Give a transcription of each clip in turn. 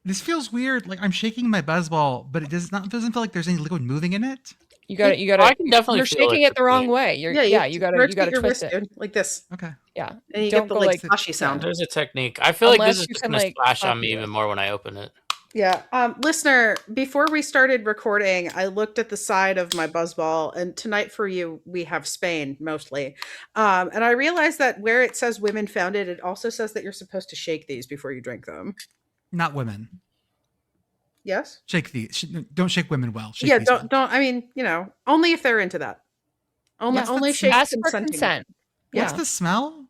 This feels weird. Like I'm shaking my buzzball, but it doesn't feel like there's any liquid moving in it. You got to. I can definitely You're feel shaking it the wrong way. You got to twist it dude, like this. Okay. Yeah. And you get the like slushy sound. There's a technique. I feel like this is just going to splash on me even more when I open it. Yeah. Listener, before we started recording, I looked at the side of my buzzball, and tonight for you, we have Spain mostly. And I realized that where it says women founded, it also says that you're supposed to shake these before you drink them. Not women. Yes? Shake these. Don't shake women well. Shake these don't. I mean, only if they're into that. Only shake ask for consent. Yeah. What's the smell?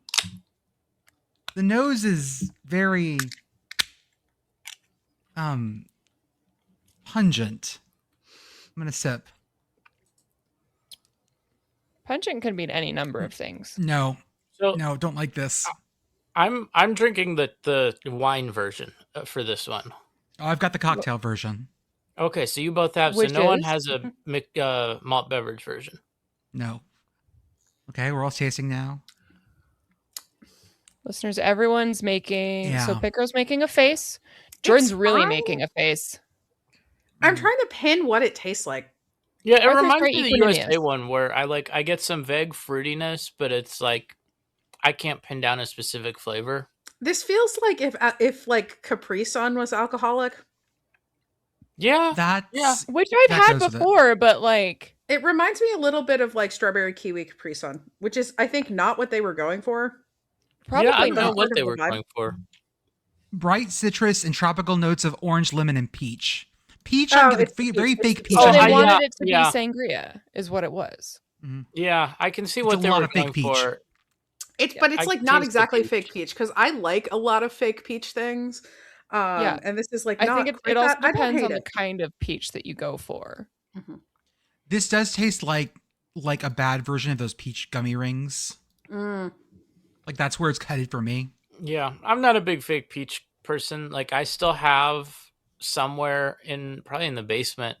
The nose is very pungent. I'm gonna sip. Pungent can mean any number of things. No, don't like this. I'm drinking the wine version for this one. Oh, I've got the cocktail version. Okay, so you both have. So no one has a malt beverage version. No. Okay, we're all tasting now. Listeners, everyone's making. Yeah. So Pitt Girl's making a face. Jordan's really making a face. I'm trying to pin what it tastes like. Yeah, it reminds me of the USA one where I get some vague fruitiness, but it's like I can't pin down a specific flavor. This feels like if like Capri Sun was alcoholic. Yeah, which I've had before, but like it reminds me a little bit of like strawberry kiwi Capri Sun, which is I think not what they were going for. Probably I don't know what they were going for. Bright citrus and tropical notes of orange, lemon, and peach. Peach, very fake peach. Oh, they wanted it to be sangria, is what it was. Mm-hmm. Yeah, I can see what they were going for. But it's like not exactly fake peach because I like a lot of fake peach things. And this is like I think it also depends on the kind of peach that you go for. Mm-hmm. This does taste like a bad version of those peach gummy rings. Like that's where it's headed for me. Yeah, I'm not a big fake peach person. Like I still have somewhere probably in the basement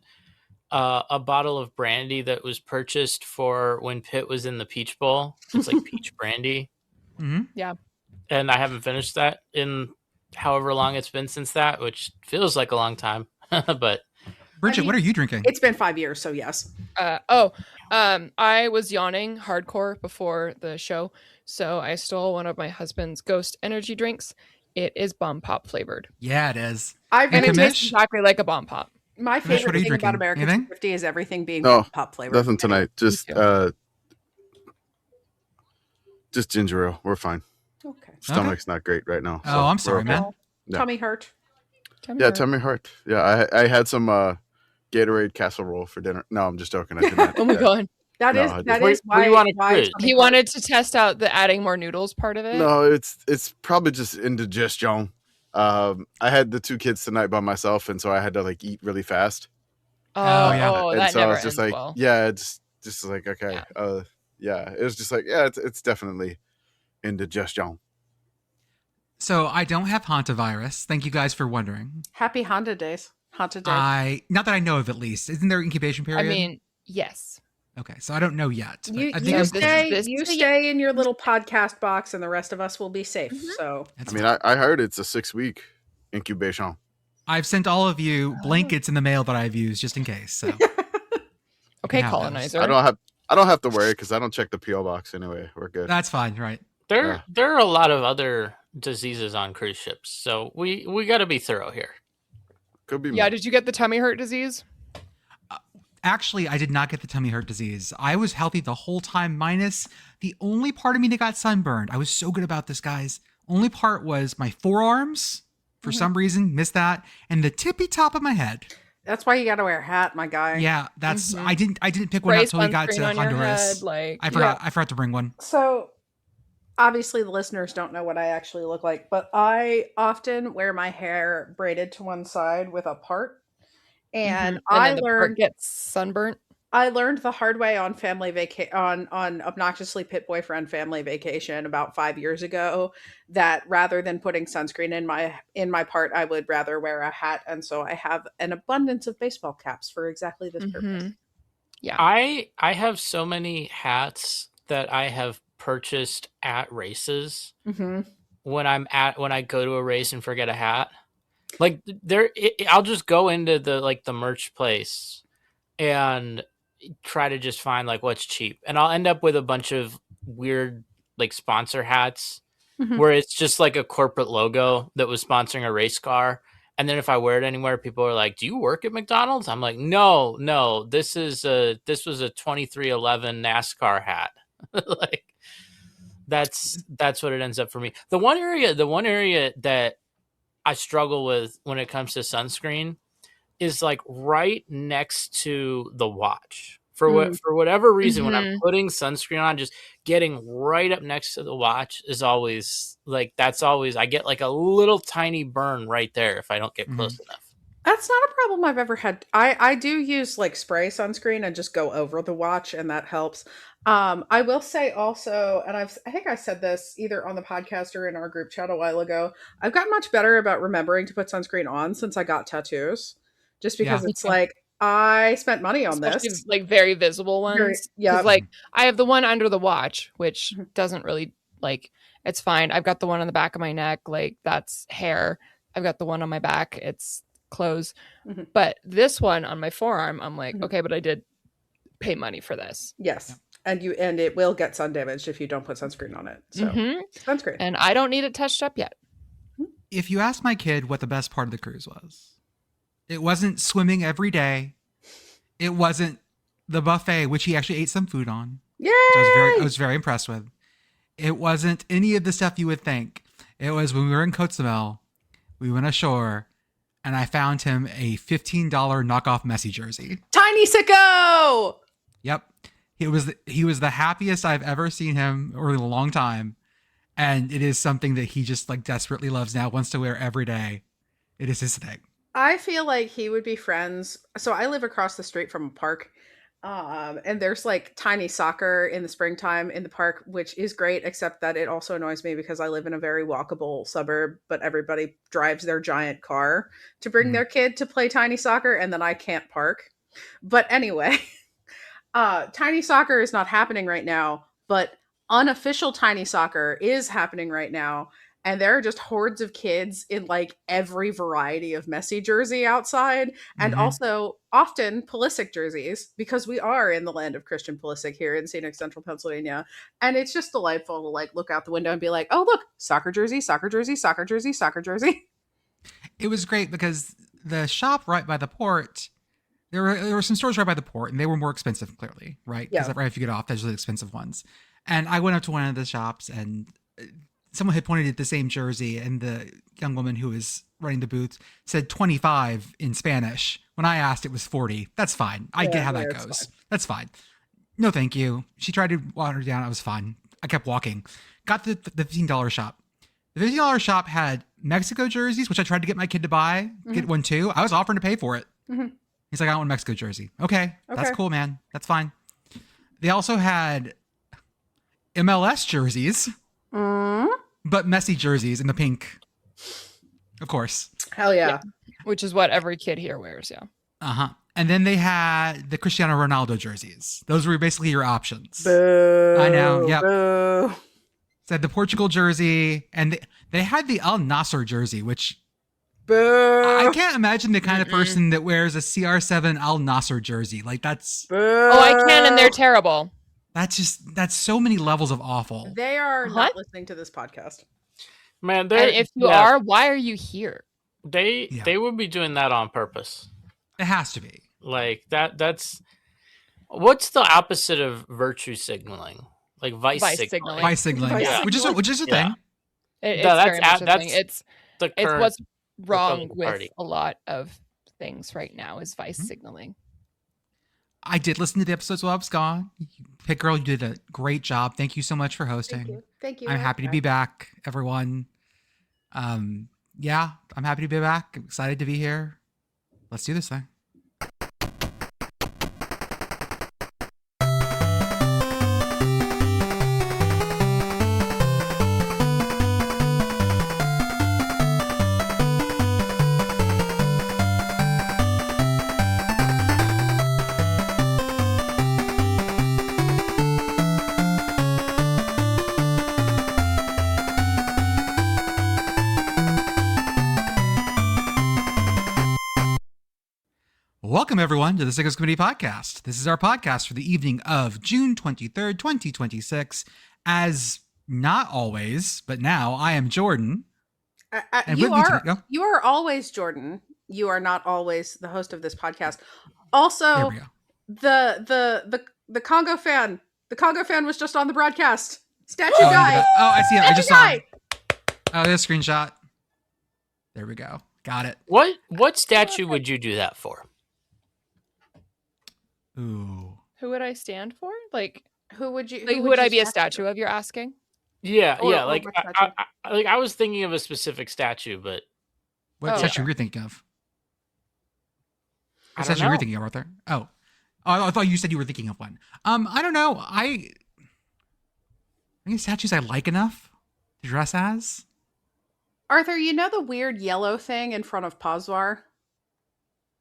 a bottle of brandy that was purchased for when Pitt was in the Peach Bowl. It's like peach brandy. Mm-hmm. Yeah. And I haven't finished that in however long it's been since that, which feels like a long time. But Brigit, what are you drinking? It's been 5 years, so yes. I was yawning hardcore before the show, so I stole one of my husband's Ghost energy drinks. It is bomb pop flavored. Yeah, it is. And it tastes exactly like a bomb pop. My favorite thing about American 250 is everything being pop flavored. Nothing tonight. Just ginger ale. We're fine. Okay. Stomach's not great right now. Oh, I'm sorry, man. Yeah. Tummy hurt. Tummy hurt. Yeah, I had some Gatorade casserole for dinner. No, I'm just joking. I did not. Oh my god. That is why he wanted to test out the adding more noodles part of it. No, it's probably just indigestion. I had the 2 kids tonight by myself, and so I had to like eat really fast. And that so never I was just ends like, well. just like okay, it was just like it's definitely indigestion. So I don't have hantavirus. Thank you guys for wondering. Happy Honda days. Honda days. Not that I know of, at least. Isn't there incubation period? I mean, yes. Okay, so I don't know yet. You stay in your little podcast box, and the rest of us will be safe. Mm-hmm. So I heard it's a 6-week incubation. I've sent all of you blankets in the mail that I've used just in case. So okay, colonizer. I don't have to worry because I don't check the PO box anyway. We're good. That's fine, right? There are a lot of other diseases on cruise ships, so we got to be thorough here. Could be. Yeah. Did you get the tummy hurt disease? Actually, I did not get the tummy hurt disease. I was healthy the whole time, minus the only part of me that got sunburned. I was so good about this, guys. Only part was my forearms. For some reason, missed that, and the tippy top of my head. That's why you got to wear a hat, my guy. Yeah, that's. I didn't pick one up until we got to Honduras. I forgot to bring one. So obviously the listeners don't know what I actually look like, but I often wear my hair braided to one side with a part. And I learned gets sunburnt. I learned the hard way on family on obnoxiously Pitt boyfriend family vacation about 5 years ago that rather than putting sunscreen in my part, I would rather wear a hat, and so I have an abundance of baseball caps for exactly this purpose. Yeah, I have so many hats that I have purchased at races. When I go to a race and forget a hat. Like I'll just go into the merch place and try to just find like what's cheap, and I'll end up with a bunch of weird like sponsor hats Mhm. where it's just like a corporate logo that was sponsoring a race car. And then if I wear it anywhere, people are like, "Do you work at McDonald's?" I'm like, "No, this was a 2311 NASCAR hat." Like that's what it ends up for me. The one area that I struggle with when it comes to sunscreen is like right next to the watch. For whatever reason, when I'm putting sunscreen on, just getting right up next to the watch is always like I get like a little tiny burn right there if I don't get close enough. That's not a problem I've ever had. I do use like spray sunscreen and just go over the watch, and that helps. I will say also, and I think I said this either on the podcast or in our group chat a while ago, I've gotten much better about remembering to put sunscreen on since I got tattoos. Just because Yeah. it's like I spent money on Especially this. like very visible ones. yeah. Because like I have the one under the watch, which doesn't really like it's fine. I've got the one on the back of my neck, like that's hair. I've got the one on my back, it's clothes. Mhm. But this one on my forearm, I'm like, Mhm. okay, but I did pay money for this. Yes. And it will get sun damaged if you don't put sunscreen on it. So sunscreen. And I don't need it touched up yet. If you ask my kid what the best part of the cruise was, it wasn't swimming every day. It wasn't the buffet, which he actually ate some food on. Yay! Which I was very impressed with. It wasn't any of the stuff you would think. It was when we were in Cozumel, we went ashore, and I found him a $15 knockoff Messi jersey. Tiny sicko! Yep. He was the happiest I've ever seen him or in a long time. And it is something that he just like desperately loves now, wants to wear every day. It is his thing. I feel like he would be friends. So I live across the street from a park. And there's like tiny soccer in the springtime in the park, which is great, except that it also annoys me because I live in a very walkable suburb, but everybody drives their giant car to bring their kid to play tiny soccer, and then I can't park. But anyway, tiny soccer is not happening right now, but unofficial tiny soccer is happening right now. And there are just hordes of kids in like every variety of Messi jersey outside, and also often Pulisic jerseys, because we are in the land of Christian Pulisic here in scenic central Pennsylvania. And it's just delightful to like look out the window and be like, oh, look, soccer jersey, soccer jersey, soccer jersey, soccer jersey. It was great because the shop right by the port, there were some stores right by the port, and they were more expensive, clearly, right? Because right after you get off, those are the expensive ones. And I went up to one of the shops, and someone had pointed at the same jersey, and the young woman who was running the booth said 25 in Spanish. When I asked, it was 40. That's fine. I get how that goes. That's fine. No, thank you. She tried to water it down. I was fine. I kept walking. Got the $15 shop. The $15 shop had Mexico jerseys, which I tried to get my kid to buy, get one too. I was offering to pay for it. He's like, I want a Mexico jersey. Okay, that's cool, man. That's fine. They also had MLS jerseys, but Messi jerseys in the pink. Of course. Hell yeah. Which is what every kid here wears, yeah. Uh-huh. And then they had the Cristiano Ronaldo jerseys. Those were basically your options. Boo. I know, yep. Boo. Said the Portugal jersey, and they had the Al Nasser jersey, which Boo. I can't imagine the kind of person that wears a CR7 Al Nasser jersey. Like that's Boo. Oh, I can, and they're terrible. That's so many levels of awful. They are not listening to this podcast. Man, And if you are, why are you here? They would be doing that on purpose. It has to be. Like that's what's the opposite of virtue signaling? Like vice signaling. Vice signaling, Yeah. which is a thing. It's No, very much a that's thing. It's current what's wrong Republican with Party. a lot of things right now is vice signaling. I did listen to the episodes while I was gone. Pitt Girl, you did a great job. Thank you so much for hosting. Thank you. I'm happy to be back, everyone. Yeah, I'm happy to be back. I'm excited to be here. Let's do this thing. Welcome, everyone, to the Sickos Committee podcast. This is our podcast for the evening of June 23rd, 2026. As not always, but now, I am Jordan. And You with me are today- you are always Jordan. You are not always the host of this podcast. There Also, we go. the Congo fan. The Congo fan was just on the broadcast. Statue Oh, guy. I see it. I just saw Statue it. Oh, there's a screenshot. There we go. Got it. What statue would you do that for? Ooh. Who would I stand for? Like, Who would you? who would I be a statue of? You're asking. Yeah, Or- yeah. or Like what statue? I was thinking of a specific statue, but What Oh, statue okay. were you thinking of? I What don't statue were you know. thinking of, Arthur? Oh. I thought you said you were thinking of one. I don't know. I think statues I like enough to dress as. Arthur, you know the weird yellow thing in front of Pozvar?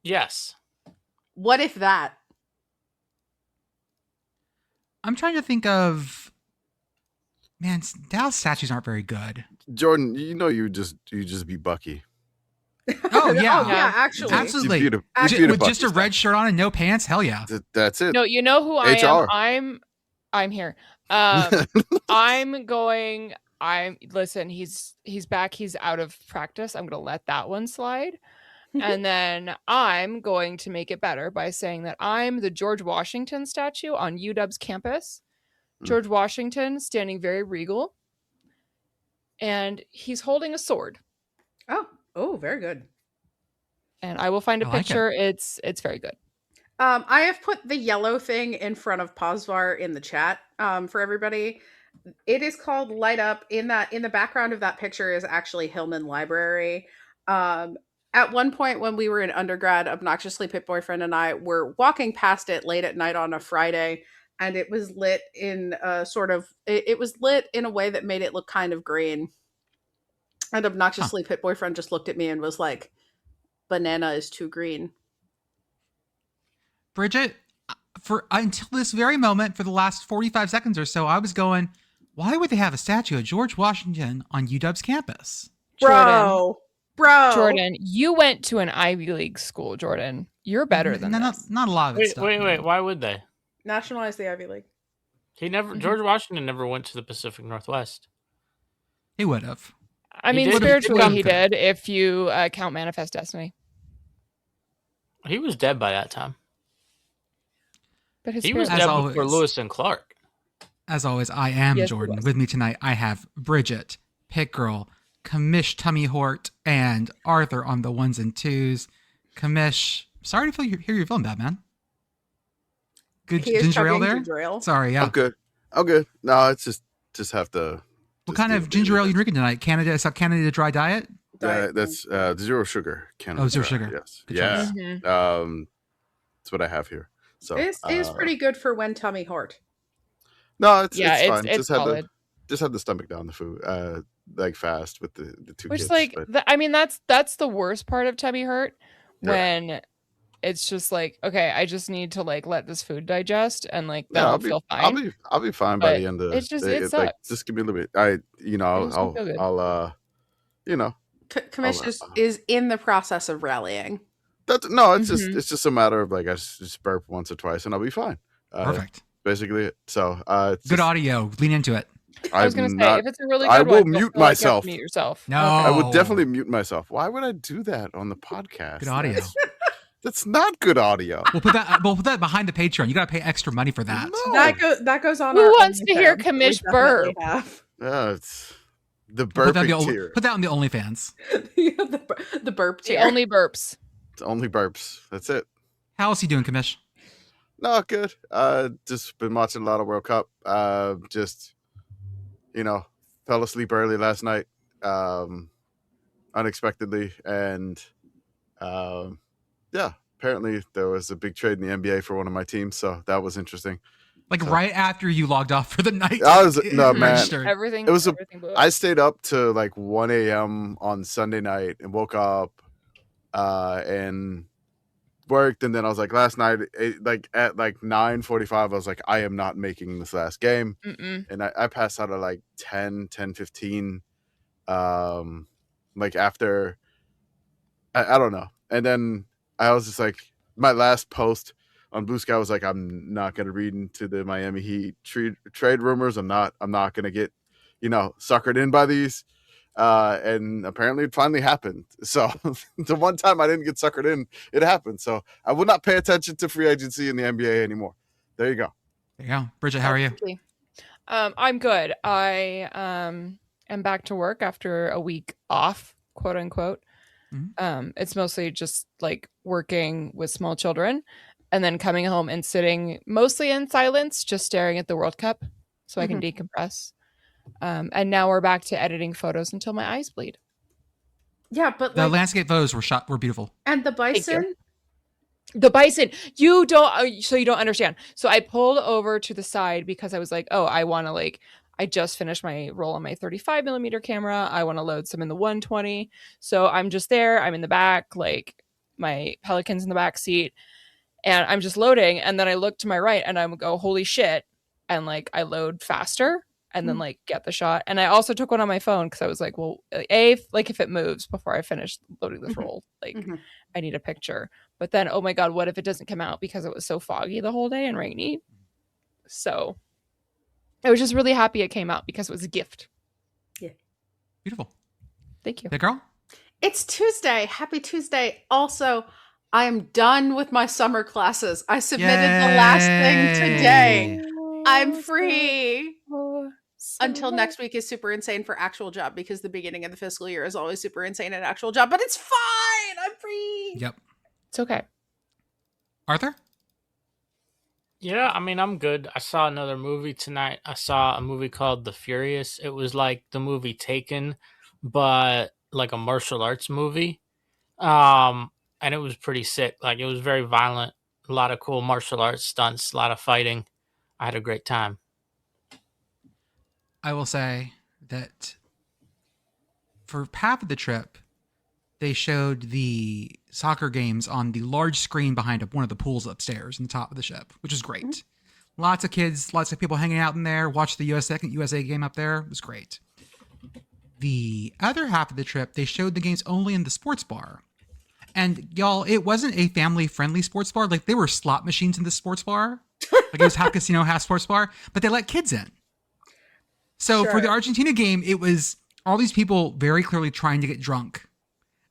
Yes. What if that? I'm trying to think of. Man, Dallas statues aren't very good. Jordan, you know you just be Bucky. Oh, yeah. yeah, actually. Absolutely. You beat a With Bucky just a statue. red shirt on and no pants, hell yeah. That's it. No, you know who I HR. am. I'm here. Listen, he's back. He's out of practice. I'm gonna let that one slide. And then I'm going to make it better by saying that I'm the George Washington statue on UW's campus. George Washington standing very regal. And he's holding a sword. Oh, very good. And I will find a I like it. picture. It's very good. I have put the yellow thing in front of Pozvar in the chat for everybody. It is called Light Up. In the background of that picture is actually Hillman Library. At one point when we were in undergrad, Obnoxiously Pit Boyfriend and I were walking past it late at night on a Friday, and it was lit in it was lit in a way that made it look kind of green. And Obnoxiously Pit Boyfriend just looked at me and was like, "Banana is too green." Brigit, for until this very moment, for the last 45 seconds or so, I was going, why would they have a statue of George Washington on UW's campus? Bro. Jordan, you went to an Ivy League school, Jordan. You're better than this. Not a lot of it. Wait. Why would they? Nationalize the Ivy League. George Washington never went to the Pacific Northwest. He would have. I He mean, did- spiritually he he did. did, if you count Manifest Destiny. He was dead by that time. But his He was spirit- As dead always. before Lewis and Clark. As always, I am Yes, he Jordan. was. With me tonight, I have Brigit, Pitt Girl, Commish Tummy Hort, and Arthur on the ones and twos. Commish, sorry to hear you're feeling bad, man. Good He is ginger ale chugging there? ginger ale. Sorry, yeah. I'm good. No, it's just have to. What just kind deal of with ginger it. ale you drinking tonight? Canada Dry Diet? That's 0 sugar. Canada Oh, 0 Dry, sugar. Yes. Good Yeah. choice. Mhm. That's what I have here. So This is pretty good for when tummy hort. No, it's Yeah, fine. it's solid. Just had to stomach down the food, like fast with the two Which kids. like but- I mean that's the worst part of tummy hurt, Yeah. when it's just like, okay, I just need to like let this food digest, and like then yeah, I'll feel fine. I'll be fine by But the end of it's just- the- it like sucks. just give me a little bit. just don't feel good. I'll Commish I'll- is in the process of rallying. that's no, it's Mhm. it's just a matter of like I just burp once or twice and I'll be fine. Perfect. Basically it. So it's Good just, audio. Lean into it. I was I'm gonna say, not- if it's a really I good will one, you'll mute feel like you have to myself. mute yourself. No. I Okay. would definitely mute myself. Why would I do that on the podcast? Good audio. That's not good audio. We'll put that behind the Patreon. You got to pay extra money for that. No. That goes on. Who our wants to hear OnlyFans. Commish We definitely burp? have. It's the Put that, on burping the, tier. put that on the OnlyFans. the burp She tier. only burps. It's only burps. That's it. How else you doing, Commish? No, good. Just been watching a lot of World Cup. Just fell asleep early last night, unexpectedly, and yeah, apparently there was a big trade in the NBA for one of my teams, so that was interesting. Like So- right after you logged off for the night. I was- no, it man. registered. Everything. It was a- everything blew up. I stayed up to like 1 a.m. on Sunday night and woke up and worked, and then I was like last night at 9:45 I was like, I am not making this last game. Mm-mm. And I passed out at like 10:15 like after I don't know, and then I was just like my last post on Blue Sky was like, I'm not going to read into the Miami Heat trade rumors. I'm not going to get, suckered in by these. And apparently it finally happened. So the one time I didn't get suckered in, it happened. So I will not pay attention to free agency in the NBA anymore. There you go. There you go. Brigit, how are you? I'm good. I am back to work after a week off, quote unquote. It's mostly just like working with small children and then coming home and sitting mostly in silence, just staring at the World Cup so I can decompress. And now we're back to editing photos until my eyes bleed. Yeah, but the landscape photos were beautiful. And the bison? The bison, you don't understand. So I pulled over to the side because I was like, oh, I want to I just finished my roll on my 35 millimeter camera. I want to load some in the 120. So I'm just there. I'm in the back, my Pelican's in the back seat, and I'm just loading. And then I look to my right and I would go, holy shit. And I load faster and then get the shot. And I also took one on my phone because I was like, well, if it moves before I finish loading this roll, I need a picture. But then, oh my God, what if it doesn't come out because it was so foggy the whole day and rainy? So I was just really happy it came out because it was a gift. Yeah. Beautiful. Thank you. Pitt Girl? It's Tuesday. Happy Tuesday. Also, I am done with my summer classes. I submitted the last thing today. I'm free. Until next week is super insane for actual job because the beginning of the fiscal year is always super insane at actual job, but it's fine. I'm free. Yep. It's okay. Arthur? Yeah, I mean, I'm good. I saw another movie tonight. I saw a movie called The Furious. It was like the movie Taken, but like a martial arts movie. And it was pretty sick. It was very violent. A lot of cool martial arts stunts, a lot of fighting. I had a great time. I will say that for half of the trip, they showed the soccer games on the large screen behind one of the pools upstairs in the top of the ship, which was great. Mm-hmm. Lots of kids, lots of people hanging out in there, watched the USA game up there. It was great. The other half of the trip, they showed the games only in the sports bar. And y'all, it wasn't a family-friendly sports bar. There were slot machines in the sports bar. It was half casino, half sports bar, but they let kids in. So for the Argentina game, it was all these people very clearly trying to get drunk.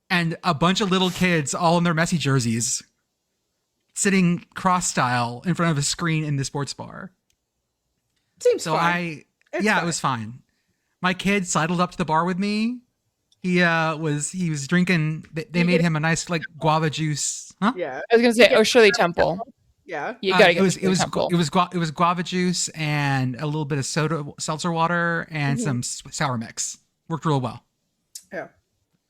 And a bunch of little kids, all in their Messi jerseys, sitting cross-style in front of a screen in the sports bar. Seems fine. It was fine. My kid sidled up to the bar with me. He was drinking. They made him a nice guava juice. Huh? Yeah, I was gonna say Shirley Temple. Yeah, you gotta get it was guava juice and a little bit of seltzer water and some sour mix. Worked real well.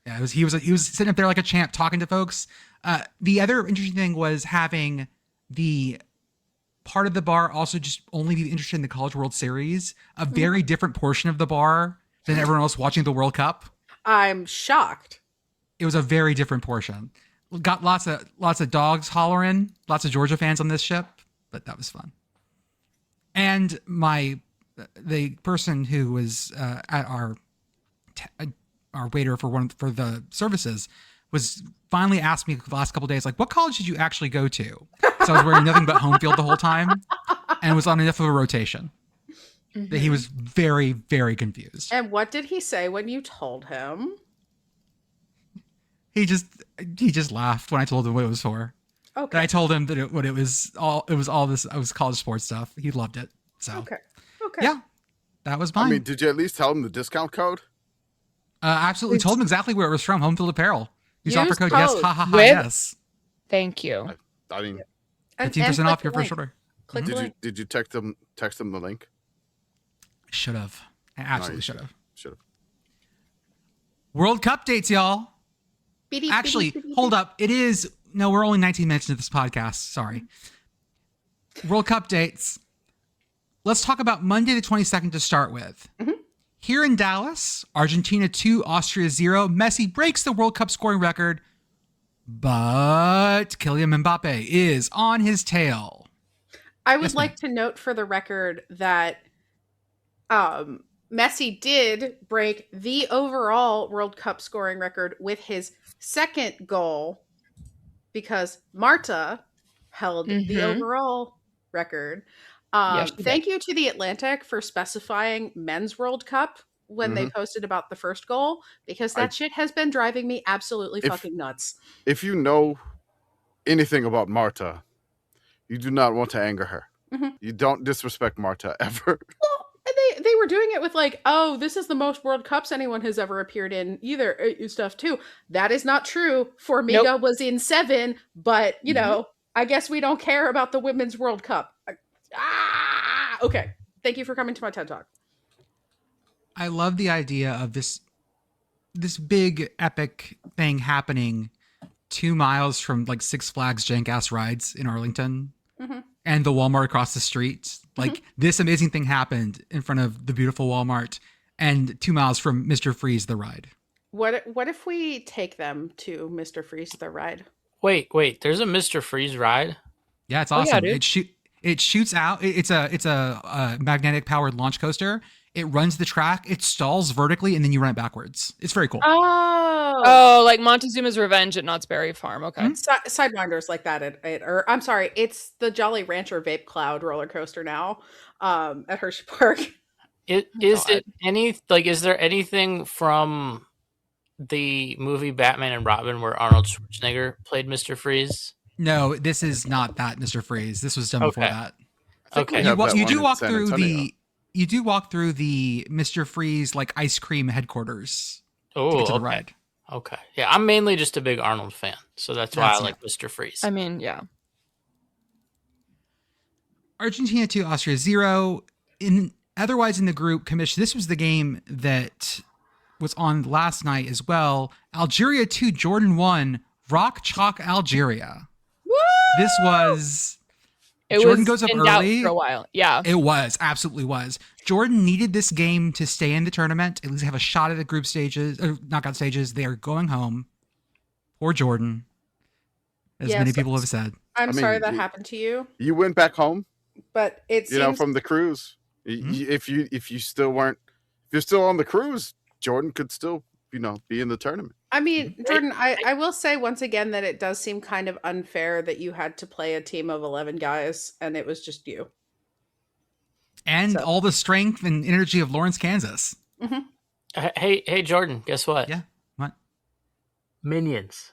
Yeah, he was sitting up there like a champ talking to folks. The other interesting thing was having the part of the bar also just only be interested in the College World Series, a very different portion of the bar than everyone else watching the World Cup. I'm shocked. It was a very different portion. Got lots of dogs hollering, lots of Georgia fans on this ship, but that was fun. And the person who was at our waiter for the services was finally asked me the last couple of days, what college did you actually go to? So I was wearing nothing but home field the whole time and was on enough of a rotation that he was very, very confused. And what did he say when you told him? He just laughed when I told him what it was for. Okay. And I told him that it was college sports stuff. He loved it. So okay. Yeah, that was mine. I mean, did you at least tell him the discount code? Absolutely. Told him exactly where it was from. Home Field Apparel. Use offer code yes. Ha ha ha. Yes. Thank you. I mean, 15% off your first order. Did you text them the link? Should have. I absolutely should have. Should have. World Cup dates, y'all. Actually, hold up. We're only 19 minutes into this podcast. Sorry. World Cup dates. Let's talk about Monday the 22nd to start with. Here in Dallas, Argentina 2, Austria 0. Messi breaks the World Cup scoring record, but Kylian Mbappe is on his tail. I would like to note for the record that Messi did break the overall World Cup scoring record with his second goal because Marta held the Mhm. overall record. Yes, she did. Thank you to the Atlantic for specifying Men's World Cup when they posted about the first goal, because that shit has been driving me absolutely fucking nuts. If you know anything about Marta, you do not want to anger her. Mhm. You don't disrespect Marta ever. Well, and they were doing it with like, oh, this is the most World Cups anyone has ever appeared in either stuff too. That is not true. Formiga was in 7, but you know, I guess we don't care about the Women's World Cup. Okay. Thank you for coming to my TED Talk. I love the idea of this big epic thing happening 2 miles from like Six Flags jank ass rides in Arlington and the Walmart across the street. Like this amazing thing happened in front of the beautiful Walmart and 2 miles from Mr. Freeze the ride. What if we take them to Mr. Freeze the ride? Wait. There's a Mr. Freeze ride? Yeah, it's Oh, yeah, awesome. dude. It shoots out. It's a magnetic powered launch coaster. It runs the track. It stalls vertically, and then you run it backwards. It's very cool. Oh, like Montezuma's Revenge at Knott's Berry Farm. Okay. Sidewinders like that or I'm sorry, it's the Jolly Rancher Vape Cloud roller coaster now at Hershey Park. Is there anything from the movie Batman and Robin where Arnold Schwarzenegger played Mr. Freeze? No, this is not that Mr. Freeze. This was done before that. Okay. You do walk through the Mr. Freeze like ice cream headquarters to get to the ride. Okay. Yeah, I'm mainly just a big Arnold fan, so that's why I like Mr. Freeze. I mean, yeah. Argentina 2, Austria 0. Otherwise in the group, Commish, this was the game that was on last night as well. Algeria 2, Jordan 1, Rock Chalk Algeria. Woo! This was... Jordan goes up in early. doubt for a while. Yeah. It was. Absolutely was. Jordan needed this game to stay in the tournament, at least have a shot at the group stages, or knockout stages. They are going home. Poor Jordan, as many people have said. I'm sorry that happened to you. You went back home, but it seems... from the cruise. If you're still on the cruise, Jordan could still, be in the tournament. I mean, Jordan, I will say once again that it does seem kind of unfair that you had to play a team of 11 guys and it was just you. And all the strength and energy of Lawrence, Kansas. Mm-hmm. Hey, Jordan, guess what? Yeah, what? Minions.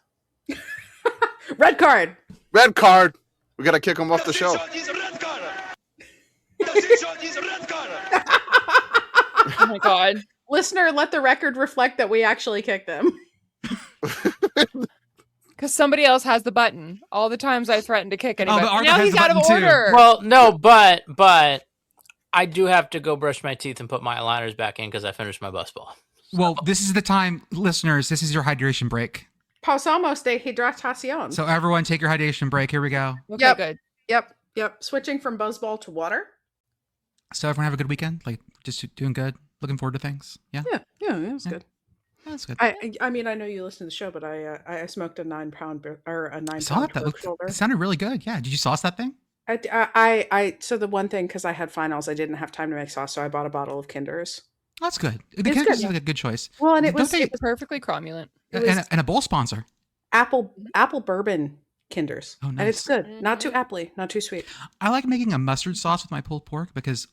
Red card. Red card. We got to kick him off the show. Oh my God. Listener, let the record reflect that we actually kicked them. Because somebody else has the button. All the times I threatened to kick anybody. but Arthur now has he's the out of button too. order. Well, no, but I do have to go brush my teeth and put my aligners back in because I finished my bus ball. Well, this is the time, listeners. This is your hydration break. Pausamos de hidratación. So everyone, take your hydration break. Here we go. Okay, good. Yep. Switching from buzzball to water. So everyone have a good weekend. Like just doing good. Looking forward to things. Yeah. Yeah, it was good. Yeah, that's good. I mean, I know you listen to the show, but I smoked a 9-pound or a 9-pound. I saw that. It sounded really good. Yeah. Did you sauce that thing? So the one thing, because I had finals, I didn't have time to make sauce, so I bought a bottle of Kinders. That's good. The Kinders is like a good choice. Well, and it was perfectly cromulent. And a bowl sponsor. Apple bourbon Kinders. Oh, nice. And it's good. Not too appley, not too sweet. I like making a mustard sauce with my pulled pork because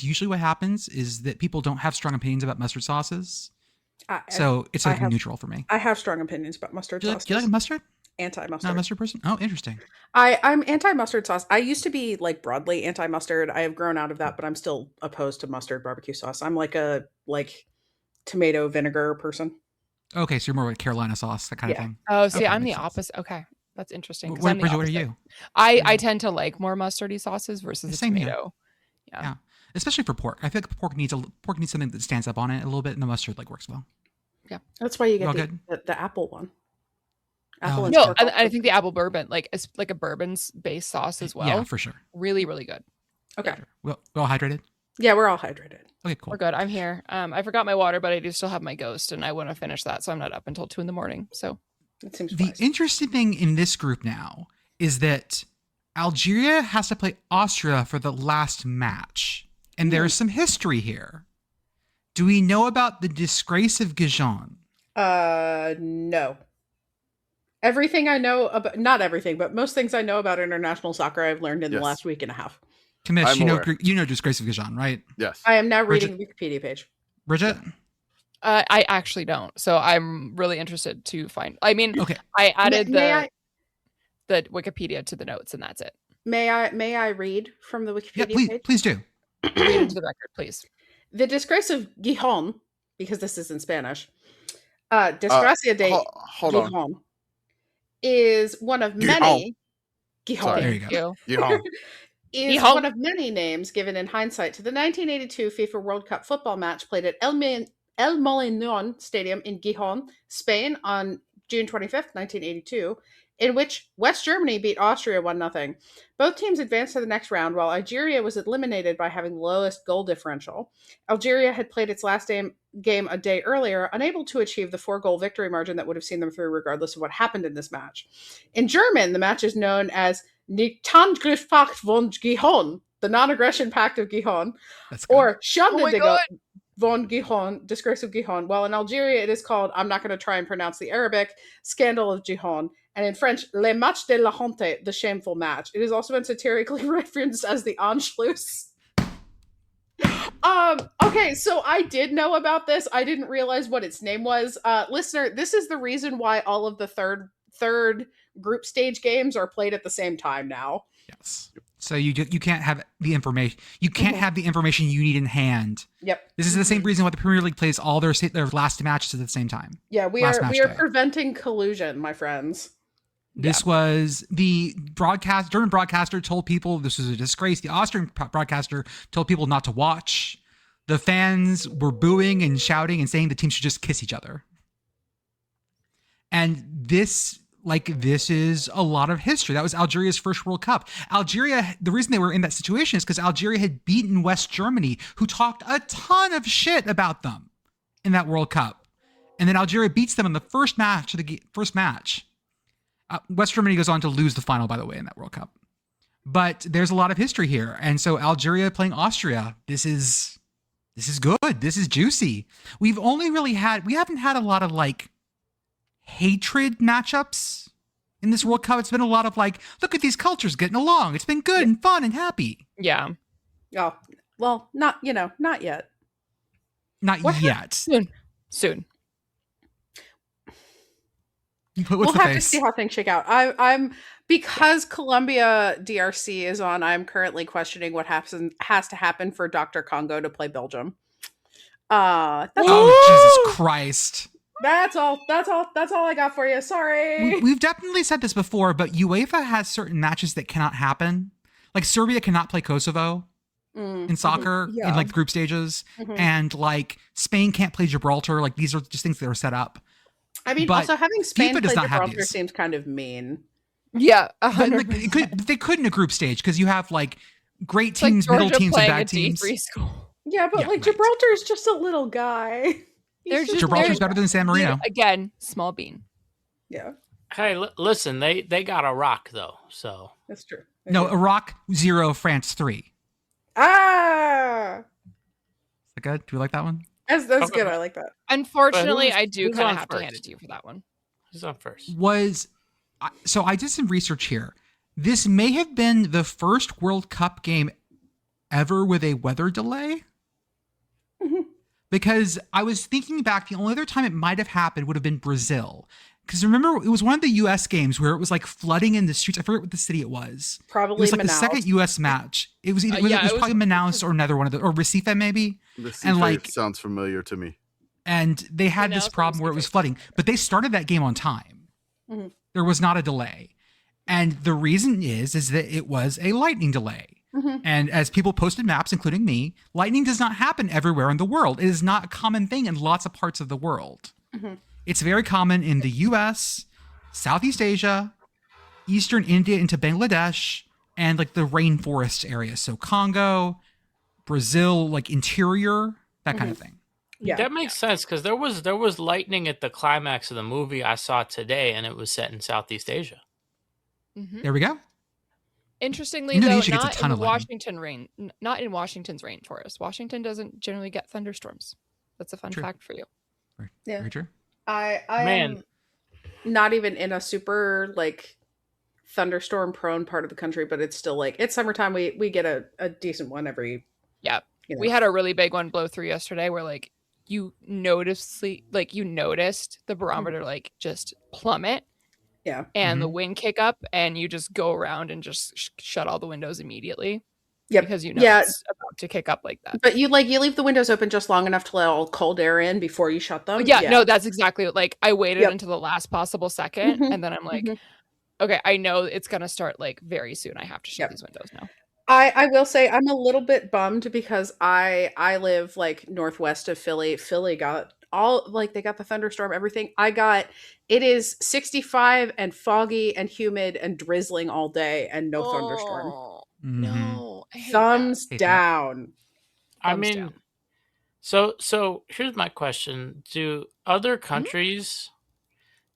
usually what happens is that people don't have strong opinions about mustard sauces. So it's like neutral for me. I have strong opinions about mustard sauces. Do you like mustard? Anti-mustard. Not a mustard person? Oh, interesting. I'm anti-mustard sauce. I used to be like broadly anti-mustard. I have grown out of that, but I'm still opposed to mustard barbecue sauce. I'm like a tomato vinegar person. Okay, so you're more like Carolina sauce, that kind of thing. Oh, see, Okay, I'm the makes sense. opposite. Okay, that's interesting. What are you? I tend to like more mustardy sauces versus the tomato. Yeah, especially for pork. I feel like pork needs something that stands up on it a little bit, and the mustard works well. Yeah, that's why you get the apple one. Apple no, I think the apple bourbon, it's like a bourbon's base sauce as well. Yeah, for sure. Really, really good. Okay. We're all hydrated? Yeah, we're all hydrated. Okay, cool. We're good. I'm here. I forgot my water, but I do still have my Ghost, and I want to finish that, so I'm not up until 2 a.m. So it seems the interesting thing in this group now is that Algeria has to play Austria for the last match, and there is some history here. Do we know about the disgrace of Gijon? No. Everything I know about, not everything, but most things I know about international soccer, I've learned in the last week and a half. Commish, I'm aware. you know Disgrace of Gijon, right? Yes. I am now Brigit- reading the Wikipedia page. Brigit? I actually don't. So I'm really interested to find. I mean, Okay. I added May the Wikipedia to the notes, and that's it. May I read from the Wikipedia Yeah, page? please do. Read into the record, please. The disgrace of Gijon, because this is in Spanish, Desgracia de Hold on. Gijon is one of many. Sorry. There you go. Gijon. Is Gijon. one of many names given in hindsight to the 1982 FIFA World Cup football match played at El Molinón Stadium in Gijon, Spain on June 25th, 1982, in which West Germany beat Austria 1-0. Both teams advanced to the next round, while Algeria was eliminated by having the lowest goal differential. Algeria had played its last game a day earlier, unable to achieve the 4-goal victory margin that would have seen them through regardless of what happened in this match. In German, the match is known as Nicht Angriffspakt von Gijon, the non-aggression pact of Gijon, That's good. or Schande Oh my de God. von Gijon, disgrace of Gijon, while in Algeria it is called, I'm not going to try and pronounce the Arabic, Scandal of Gijon, and in French, Le Match de la Honte, the shameful match. It has also been satirically referenced as the Anschluss. Okay, so I did know about this. I didn't realize what its name was. Listener, this is the reason why all of the third group stage games are played at the same time now. Yes. So you can't have the information. You can't have the information you need in hand. Yep. This is the same reason why the Premier League plays all their last matches at the same time. Yeah, we Last are match day. preventing collusion, my friends. This was the German broadcaster told people this was a disgrace. The Austrian broadcaster told people not to watch. The fans were booing and shouting and saying the team should just kiss each other. And this is a lot of history. That was Algeria's first World Cup. Algeria, the reason they were in that situation is because Algeria had beaten West Germany, who talked a ton of shit about them in that World Cup. And then Algeria beats them in the first match. West Germany goes on to lose the final, by the way, in that World Cup. But there's a lot of history here. And so Algeria playing Austria, this is good. This is juicy. We haven't had a lot of hatred matchups in this World Cup. It's been a lot of look at these cultures getting along. It's been good and fun and happy. Yeah. Oh, well, not yet. Not yet. Soon. We'll have to see how things shake out. I'm because Colombia DRC is on. I'm currently questioning what has to happen for Dr. Congo to play Belgium. Jesus Christ. That's all I got for you. Sorry. We've definitely said this before, but UEFA has certain matches that cannot happen. Like Serbia cannot play Kosovo in soccer in group stages, and Spain can't play Gibraltar. These are just things that are set up. I mean, But also having Spain FIFA does play not have Gibraltar these. seems kind of mean. Yeah. They could in a group stage because you have great It's like teams, middle Georgia teams, and playing bad a teams. D3 school. Yeah, but Yeah, right. Gibraltar is just a little guy. Gibraltar's better than San Marino. Again, small bean. Yeah, Hey, listen, they got a rock though, so that's true. No, Iraq 0, France 3. Ah, Is that good? Do we like that one? that's good. I like that. Unfortunately, But I do who's kind on of have to first? hand it to you for that one. who's on first? So I did some research here. This may have been the first World Cup game ever with a weather delay. Because I was thinking back, the only other time it might have happened would have been Brazil. Because remember, it was one of the U.S. games where it was flooding in the streets. I forget what the city it was. Probably It was the Manaus. second U.S. match. It was either, Yeah, it was it was- probably Manaus or another one of the, or Recife maybe. The sounds familiar to me. And they had this Manaus or problem where it was Recife. flooding, but they started that game on time. Mhm. There was not a delay. And the reason is that it was a lightning delay. Mhm. And as people posted maps, including me, lightning does not happen everywhere in the world. It is not a common thing in lots of parts of the world. Mhm. It's very common in the US, Southeast Asia, Eastern India into Bangladesh, and the rainforest areas. So Congo, Brazil, interior, that kind of thing. Yeah, That makes sense because there was lightning at the climax of the movie I saw today, and it was set in Southeast Asia. Mhm. There we go. Interestingly, Indonesia though, gets a not ton in of lightning. not in Washington's rainforest. Washington doesn't generally get thunderstorms. That's a fun True. fact for you. Yeah. Very true. I Man. am not even in a super like thunderstorm prone part of the country, but it's still like it's summertime. We get a decent one every. Yeah. You know. We had a really big one blow through yesterday where like you noticed the barometer like just plummet Yeah. and the Mhm. wind kick up and you just go around and just shut all the windows immediately. Yep. Because Yeah. it's about to kick up like that. But you leave the windows open just long enough to let all cold air in before you shut them. Yeah, no, that's exactly like I waited Yep. until the last possible second Mhm. and then I'm like, Mhm. okay, I know it's gonna start like very soon. I have to shut Yep. these windows now. I will say I'm a little bit bummed because I live like northwest of Philly. Philly got all like they got the thunderstorm, everything. It is 65 and foggy and humid and drizzling all day and no thunderstorm. Mhm. No, I hate Thumbs Hate that. down. I Thumbs mean, down. so here's my question: do other countries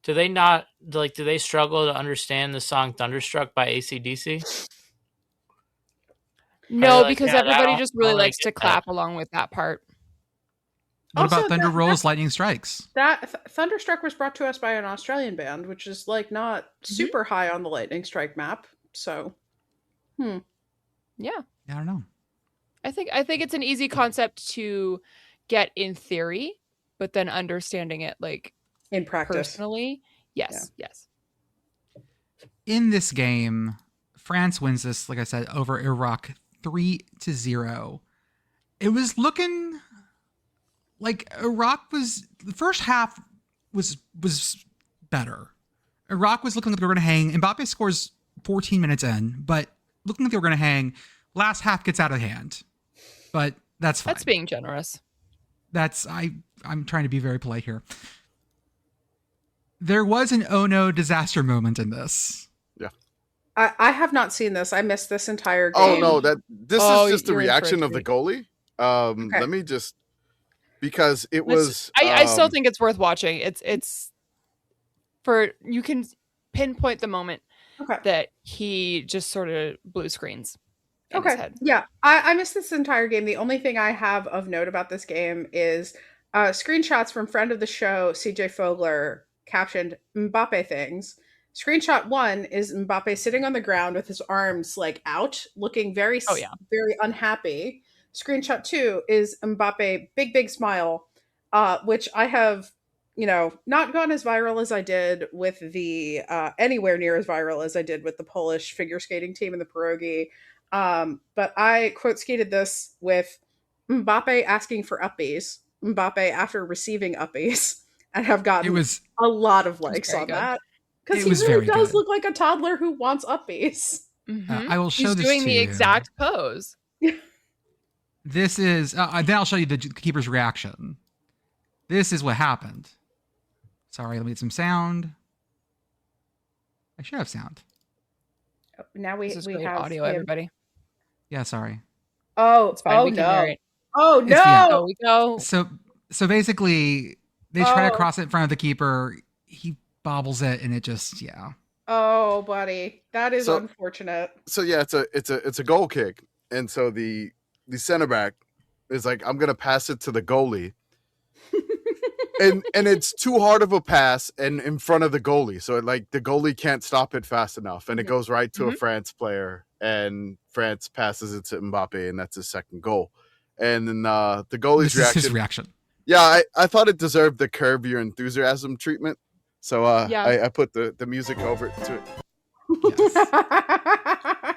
do they struggle to understand the song "Thunderstruck" by AC/DC? No, like, because yeah, everybody I just don't really really likes get to that. clap along with that part. What Also, about Thunder Rolls, Lightning Strikes? Thunderstruck was brought to us by an Australian band, which is like not super high on the lightning strike map. So, Yeah. Yeah, I don't know. I think it's an easy concept to get in theory, but then understanding it like in practice. personally, yes. In this game, France wins this, like I said, over Iraq 3-0. It was looking like Iraq was the first half was better. Iraq was looking like they were going to hang. Mbappe scores 14 minutes in, but looking like they were going to hang. Last half gets out of hand, but that's fine. That's being generous. I'm trying to be very polite here. There was an oh no disaster moment in this. I have not seen this. I missed this entire game. Oh no, this is just the you're in for a reaction of the treat. goalie. Okay. Let me just because it Let's- was. I still think it's worth watching. It's for you can pinpoint the moment Okay. that he just sort of blue screens in his head. Yeah. I missed this entire game. The only thing I have of note about this game is screenshots from friend of the show, CJ Fogler, captioned Mbappe things. Screenshot 1 is Mbappe sitting on the ground with his arms like out, looking very, very unhappy. Screenshot 2 is Mbappe, big smile, which I have, not gone as viral as I did with the, anywhere near as viral as I did with the Polish figure skating team in the pierogi. But I quote skated this with Mbappe asking for uppies, Mbappe after receiving uppies, and have gotten a lot of likes on that. Because he really does look like a toddler who wants uppies. Mm-hmm. I will show He's this doing to the you. exact pose. This is, then I'll show you the keeper's reaction. This is what happened. Sorry, let me get some sound. I should have sound. Now we have him. audio, everybody. Yeah, sorry. Oh, it's fine. We can hear it. Oh no! Oh, we go. So basically, they try to cross it in front of the keeper. He bobbles it, and it just Oh, buddy, that is unfortunate. So yeah, it's a goal kick, and so the center back is like, I'm gonna pass it to the goalie, and it's too hard of a pass and in front of the goalie, so the goalie can't stop it fast enough, and it goes right to a France player, and France passes it to Mbappe, and that's his second goal. And then the goalie's this is his reaction. Yeah, I thought it deserved the Curb Your Enthusiasm treatment. So I put the music over it to it. Yes.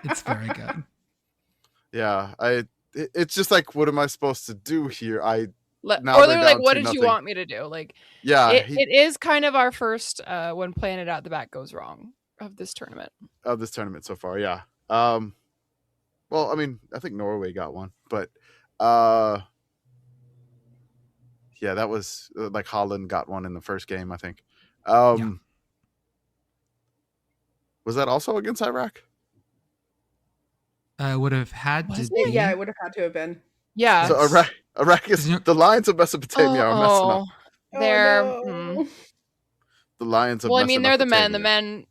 It's very good. Yeah, it's just like, what am I supposed to do here? Or they're like, what did you want me to do? Like, yeah, it is kind of our first when playing it out the back goes wrong of this tournament. So far, yeah. Well, I mean, I think Norway got one, but yeah, that was like Holland got one in the first game, I think. Was that also against Iraq? Would have had to be. Yeah, it would have had to have been. Yeah. So Iraq is the Lions of Mesopotamia are messing up. They're the Lions of Mesopotamia. Well, I mean, they're the men.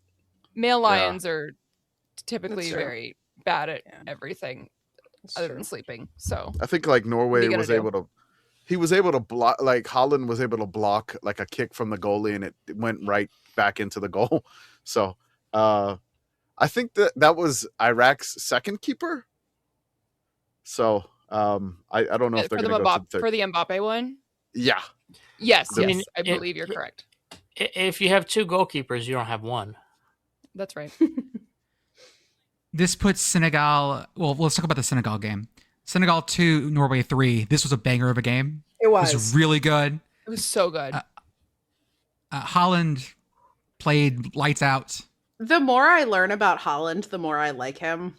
Male lions are typically very bad at everything other than sleeping. So I think like Norway was able to he was able to block, like Holland was able to block like a kick from the goalie, and it went right back into the goal. So I think that was Iraq's second keeper. So I don't know if they're for going to go to the third. for the Mbappe one. Yeah. Yes, I yes, mean, I believe you're correct. If you have two goalkeepers, you don't have one. That's right. This puts Senegal. Well, let's talk about the Senegal game. Senegal 2, Norway 3. This was a banger of a game. It It was. was really good. It was so good. Holland played lights out. The more I learn about Holland, the more I like him.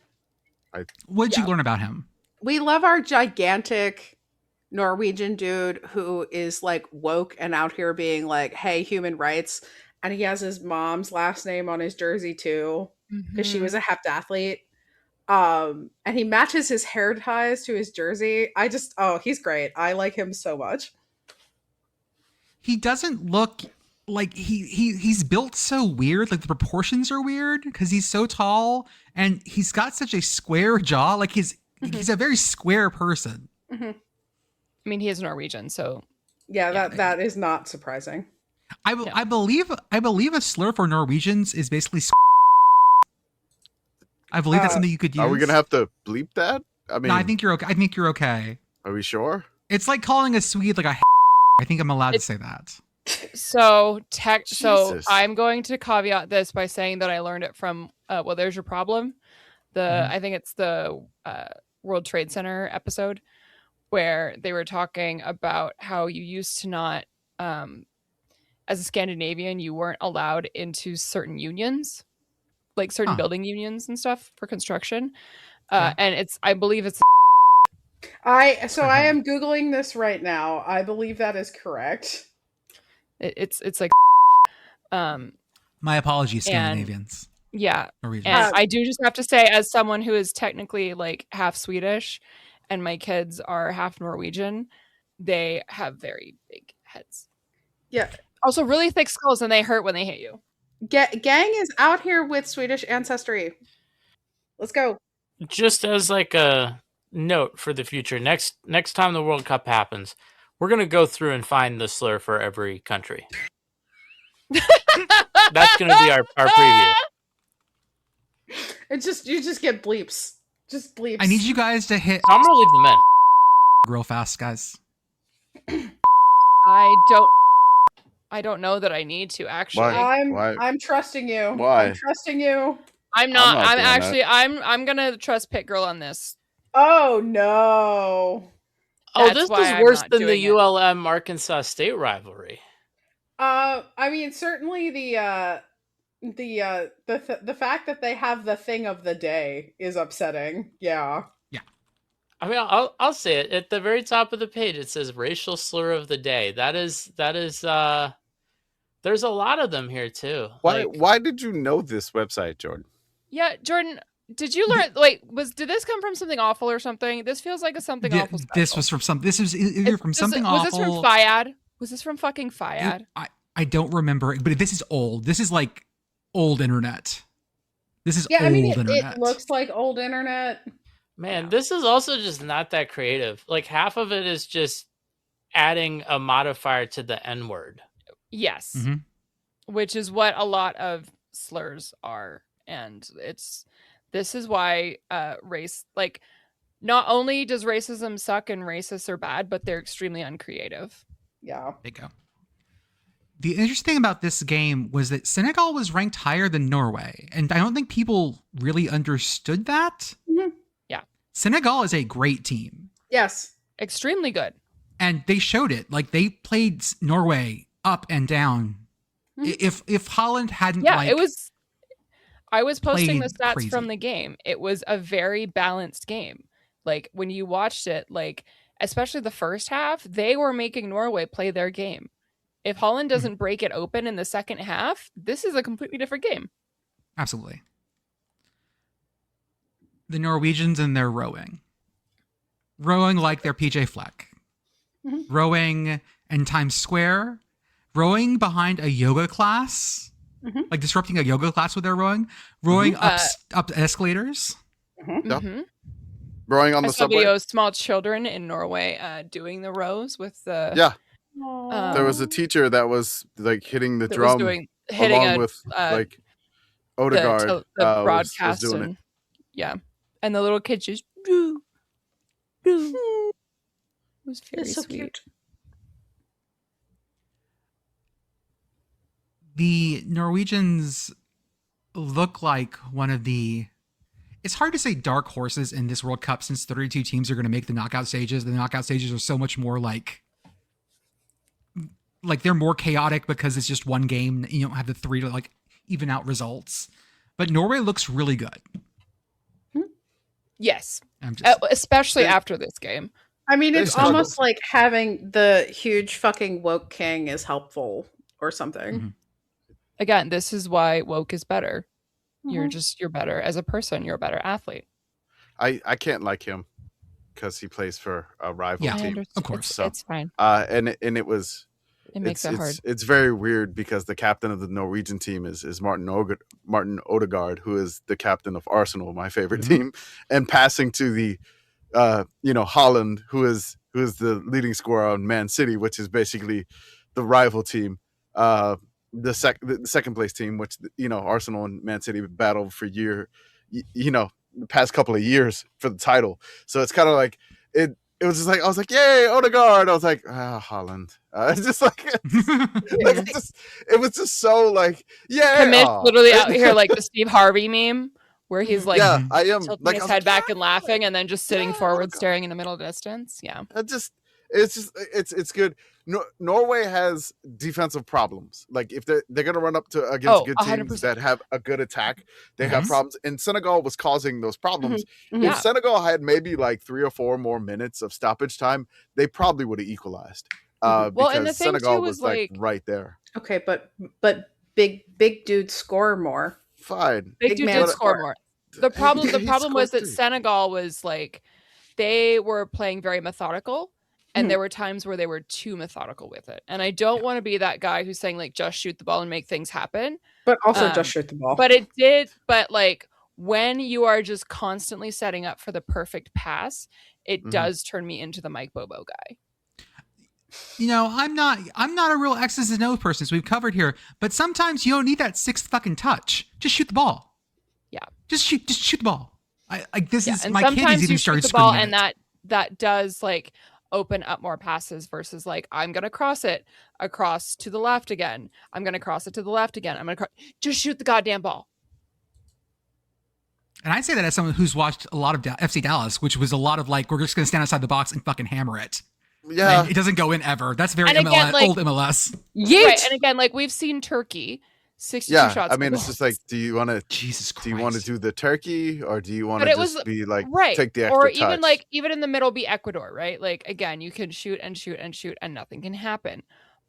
What did you learn about him? We love our gigantic Norwegian dude who is like woke and out here being like, hey, human rights. And he has his mom's last name on his jersey too, because she was a heptathlete. And he matches his hair ties to his jersey. He's great. I like him so much. He doesn't look like he's built so weird. Like the proportions are weird because he's so tall and he's got such a square jaw. Like he's a very square person. I mean, he is Norwegian, so Yeah, that is not surprising. I believe a slur for Norwegians is basically. I believe that's something you could use. Are we going to have to bleep that? I mean, No, I think you're okay. I think you're okay. Are we sure? It's like calling a Swede like a. I think I'm allowed to say that. So Jesus. I'm going to caveat this by saying that I learned it from well, there's your problem. I think it's the World Trade Center episode where they were talking about how you used to not as a Scandinavian you weren't allowed into certain unions, like certain building unions and stuff for construction. And I believe it's I am Googling this right now. I believe that is correct. it's like My apologies, Scandinavians. yeah. Norwegians. And I do just have to say, as someone who is technically like half Swedish and my kids are half Norwegian, they have very big heads. Yeah. Also really thick skulls and they hurt when they hit you. Gang is out here with Swedish ancestry. Let's go. Just as like a note for the future, next time the World Cup happens, we're gonna go through and find the slur for every country. That's gonna be our preview. You just get bleeps. Just bleeps. I need you guys to hit I'm gonna leave them in. real fast, guys. I don't know that I need to actually. Why? I'm trusting you. Why? I'm trusting you. I'm not. I'm not I'm doing actually. I'm gonna trust Pitt Girl on this. Oh no. Oh, That's this why is I'm worse not than the doing it. ULM Arkansas State rivalry. I mean, certainly the fact that they have the thing of the day is upsetting. Yeah. I mean, I'll say it at the very top of the page. It says racial slur of the day. That is. There's a lot of them here too. Why did you know this website, Jordan? Yeah, Jordan. Did you learn? Wait, did this come from something awful or something? This feels like a something awful. Special. This was from some. This was either from something awful. Was this from Fiad? Was this from fucking Fiad? I don't remember, but this is old. This is like old internet. This is Yeah, old I mean, internet. it looks like old internet. Man, this is also just not that creative. Like half of it is just adding a modifier to the N word. Yes, Mhm. which is what a lot of slurs are, and this is why race, like, not only does racism suck and racists are bad, but they're extremely uncreative. Yeah. There you go. The interesting thing about this game was that Senegal was ranked higher than Norway, and I don't think people really understood that. Mhm. Yeah. Senegal is a great team, Yes. Extremely good. and they showed it. Like they played Norway up and down. Mhm. If Holland hadn't, Yeah, like, it was. I was posting the played stats crazy. from the game. It was a very balanced game. Like when you watched it, like especially the first half, they were making Norway play their game. If Holland doesn't break it open in the second half, this is a completely different game. Absolutely. The Norwegians and their rowing like their PJ Fleck, Mhm. rowing in Times Square, rowing behind a yoga class, Mhm. like disrupting a yoga class with their rowing up escalators. Yep. Mhm. Rowing on I the saw subway. videos of small children in Norway doing the rows with the Yeah, um, there was a teacher that was like hitting the that was drum hitting along a with like the Odegaard was broadcast doing it. and yeah, and the little kids just do. It was very It's so sweet. cute. The Norwegians look like one of the. It's hard to say dark horses in this World Cup since 32 teams are going to make the knockout stages. The knockout stages are so much more like they're more chaotic because it's just one game. You don't have the three to like even out results. But Norway looks really good. Yes, I'm just, especially They- after this game. I mean, They it's struggled. almost like having the huge fucking woke king is helpful or something. Mhm. Again, this is why woke is better. Mhm. You're better as a person. You're a better athlete. I can't like him because he plays for a rival Yeah. I team. understand. of course. It's, So, it's fine. And it was It makes it hard. it's very weird because the captain of the Norwegian team is Martin Odegaard, who is the captain of Arsenal, my favorite team, and passing to the Holland, who is the leading scorer on Man City, which is basically the rival team, the second place team, which Arsenal and Man City battled for the past couple of years for the title. So it's kind of like it. It was just like I was like, "Yay, Odegaard!" I was like, Holland." It's just like, it was just so like, yeah. Commish literally out here like the Steve Harvey meme where he's like yeah, I am tilting like his I was head like, back and laughing and then just sitting yeah, forward God. staring in the middle distance. Yeah. It's good. Norway has defensive problems. Like if they're gonna run up to against good teams 100%. that have a good attack, they have Yes. problems. And Senegal was causing those problems. Mhm. If Senegal had maybe like 3 or 4 more minutes of stoppage time, they probably would have equalized. Mhm. Well, and the Because thing, Senegal too, was is, like like- right there. Okay, but big dudes score more. Fine. Big Big dude man did score score. more. The problem He was scored that 3. Senegal was like they were playing very methodical and Mhm. there were times where they were too methodical with it. And I don't want to be that guy who's saying like just shoot the ball and make things happen. But also Um, just shoot the ball. But like when you are just constantly setting up for the perfect pass, it Mhm. does turn me into the Mike Bobo guy. I'm not a real X's and O's person, as we've covered here. But sometimes you don't need that 6th fucking touch. Just shoot the ball. Yeah. Just shoot the ball. This is And my kid sometimes has even you shoot started the ball screaming and it. that does like open up more passes versus like I'm gonna cross it across to the left again. I'm gonna cross it to the left again. Just shoot the goddamn ball. And I say that as someone who's watched a lot of FC Dallas, which was a lot of like, we're just going to stand outside the box and fucking hammer it. Yeah. And it doesn't go in ever. That's very And again, MLS, like- old MLS. Yeet! Right. And again, like we've seen Turkey 62 Yeah. shots. I mean, on it's goal. just like, do you want to Jesus Christ. do you want to do the turkey or do you want But to it was- just be like right. take the extra Or touch? even in the middle be Ecuador, right? Like again, you can shoot and shoot and shoot and nothing can happen.